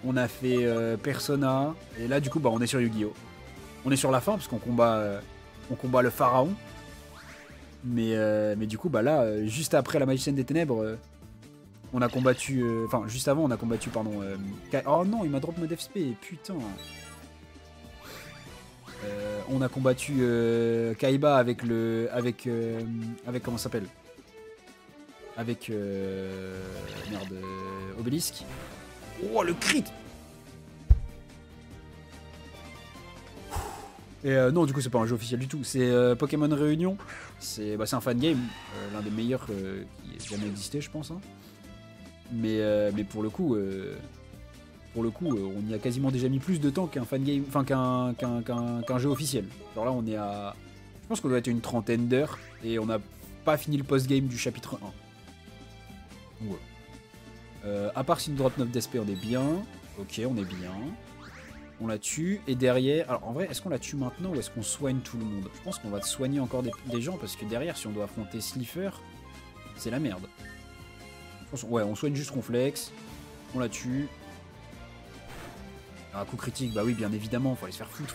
on a fait Persona, et là du coup bah, on est sur Yu-Gi-Oh! On est sur la fin parce qu'on combat le pharaon. Mais du coup bah là, juste après la magicienne des ténèbres, on a combattu... Enfin juste avant on a combattu, pardon... Oh non, il m'a drop mode FSP, putain. On a combattu Kaiba avec le... Avec comment ça s'appelle? Avec... Merde... Obélisque. Oh le crit! Et non, du coup, c'est pas un jeu officiel du tout. C'est Pokémon Réunion. C'est un fan game, l'un des meilleurs qui ait jamais existé, je pense. Hein. Mais pour le coup, on y a quasiment déjà mis plus de temps qu'un fan game, enfin qu'un jeu officiel. Genre là, on est à, je pense qu'on doit être une 30aine d'heures et on n'a pas fini le post-game du chapitre 1. Ouais. À part si nous drop 9 d'SP, on est bien. Ok, on est bien. On la tue. Et derrière... Alors en vrai, est-ce qu'on la tue maintenant ou est-ce qu'on soigne tout le monde? Je pense qu'on va soigner encore des gens parce que derrière, si on doit affronter Slifer, c'est la merde. Ouais, on soigne juste Ronflex. On la tue. Un coup critique, bah oui, bien évidemment, faut aller se faire foutre.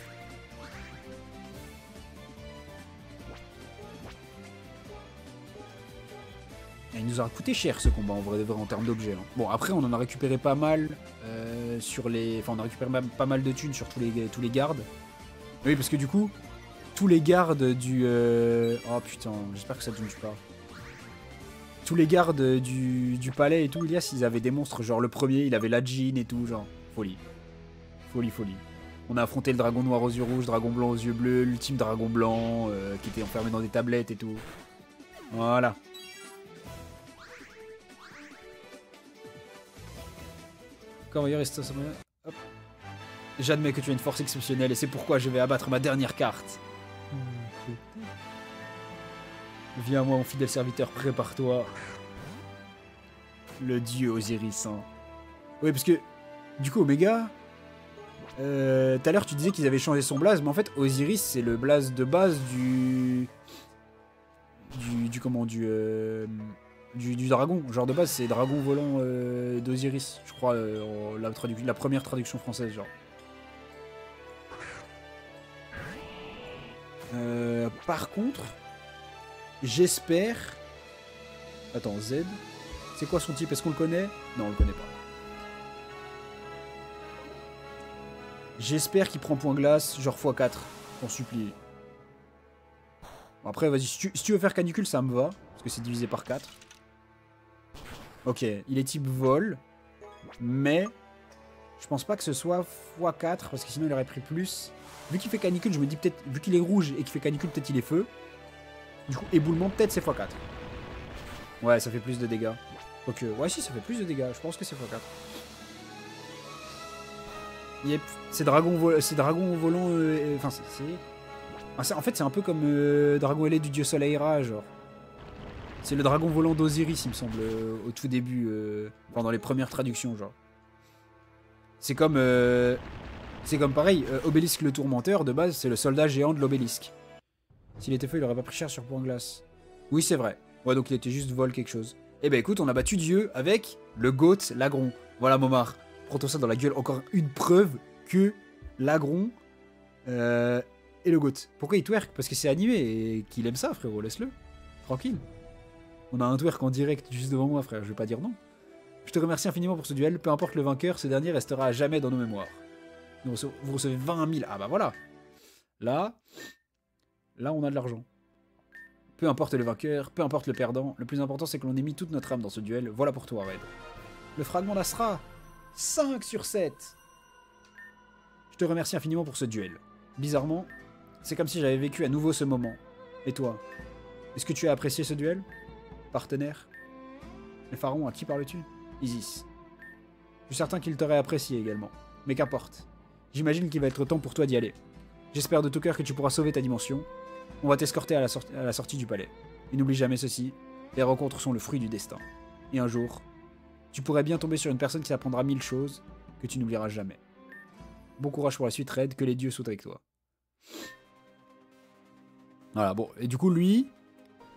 Il nous a coûté cher ce combat en vrai en termes d'objets. Hein. Bon après on en a récupéré pas mal sur les. Enfin on a récupéré pas mal de thunes sur tous les gardes. Oui parce que du coup, tous les gardes du. Oh putain, j'espère que ça ne tue pas. Tous les gardes du palais et tout, Ilias, ils avaient des monstres. Genre le premier, il avait la Jean et tout, genre. Folie. Folie, folie. On a affronté le dragon noir aux yeux rouges, dragon blanc aux yeux bleus, l'ultime dragon blanc qui était enfermé dans des tablettes et tout. Voilà. Hop. J'admets que tu as une force exceptionnelle et c'est pourquoi je vais abattre ma dernière carte. Viens moi mon fidèle serviteur, prépare-toi. Le dieu Osiris. Hein. Oui parce que du coup Omega, tout à l'heure tu disais qu'ils avaient changé son blaze, mais en fait Osiris c'est le blaze de base du du dragon. Genre de base, c'est dragon volant d'Osiris, je crois, la première traduction française, genre. Par contre, j'espère... Attends, Z. C'est quoi son type? Est-ce qu'on le connaît? Non, on le connaît pas. J'espère qu'il prend point glace, genre x4. T'en supplie. Bon, après, vas-y, si tu veux faire canicule, ça me va. Parce que c'est divisé par 4. Ok, il est type vol. Mais je pense pas que ce soit x4. Parce que sinon, il aurait pris plus. Vu qu'il fait canicule, je me dis peut-être... Vu qu'il est rouge et qu'il fait canicule, peut-être il est feu. Du coup, éboulement, peut-être c'est x4. Ouais, ça fait plus de dégâts. Ok, ouais, si, ça fait plus de dégâts. Je pense que c'est x4. Yep, c'est dragon volant. Enfin, en fait, c'est un peu comme Dragon ailé du dieu soleil Ra, genre. C'est le dragon volant d'Osiris, il me semble, au tout début, dans les premières traductions, genre. C'est comme pareil, Obélisque le tourmenteur, de base, c'est le soldat géant de l'obélisque. S'il était feu, il aurait pas pris cher sur point glace. Oui, c'est vrai. Ouais, donc il était juste vol quelque chose. Eh ben écoute, on a battu Dieu avec le GOAT Lagron. Voilà, Momar. Prends-toi ça dans la gueule. Encore une preuve que Lagron est le GOAT. Pourquoi il twerk? Parce que c'est animé et qu'il aime ça, frérot. Laisse-le. Tranquille. On a un twerk en direct juste devant moi, frère. Je vais pas dire non. Je te remercie infiniment pour ce duel. Peu importe le vainqueur, ce dernier restera à jamais dans nos mémoires. Vous recevez 20 000. Ah bah voilà. Là, on a de l'argent. Peu importe le vainqueur, peu importe le perdant, le plus important c'est que l'on ait mis toute notre âme dans ce duel. Voilà pour toi, Red. Le fragment d'Astra, 5 sur 7. Je te remercie infiniment pour ce duel. Bizarrement, c'est comme si j'avais vécu à nouveau ce moment. Et toi, est-ce que tu as apprécié ce duel? Partenaire? Le pharaon, à qui parles-tu? Isis. Je suis certain qu'il t'aurait apprécié également. Mais qu'importe. J'imagine qu'il va être temps pour toi d'y aller. J'espère de tout cœur que tu pourras sauver ta dimension. On va t'escorter à la sortie du palais. Et n'oublie jamais ceci, les rencontres sont le fruit du destin. Et un jour, tu pourrais bien tomber sur une personne qui t'apprendra 1000 choses que tu n'oublieras jamais. Bon courage pour la suite, Red, que les dieux soient avec toi. Voilà, bon, et du coup, lui,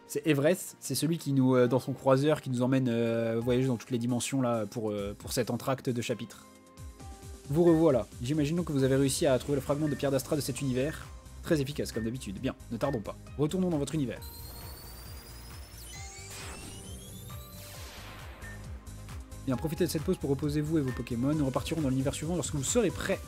c'est Everest, c'est celui qui nous, dans son croiseur, qui nous emmène voyager dans toutes les dimensions, là, pour cet entracte de chapitre. Vous revoilà. J'imagine donc que vous avez réussi à trouver le fragment de pierre d'Astra de cet univers. Très efficace, comme d'habitude. Bien, ne tardons pas. Retournons dans votre univers. Bien, profitez de cette pause pour reposer vous et vos Pokémon. Nous repartirons dans l'univers suivant lorsque vous serez prêts.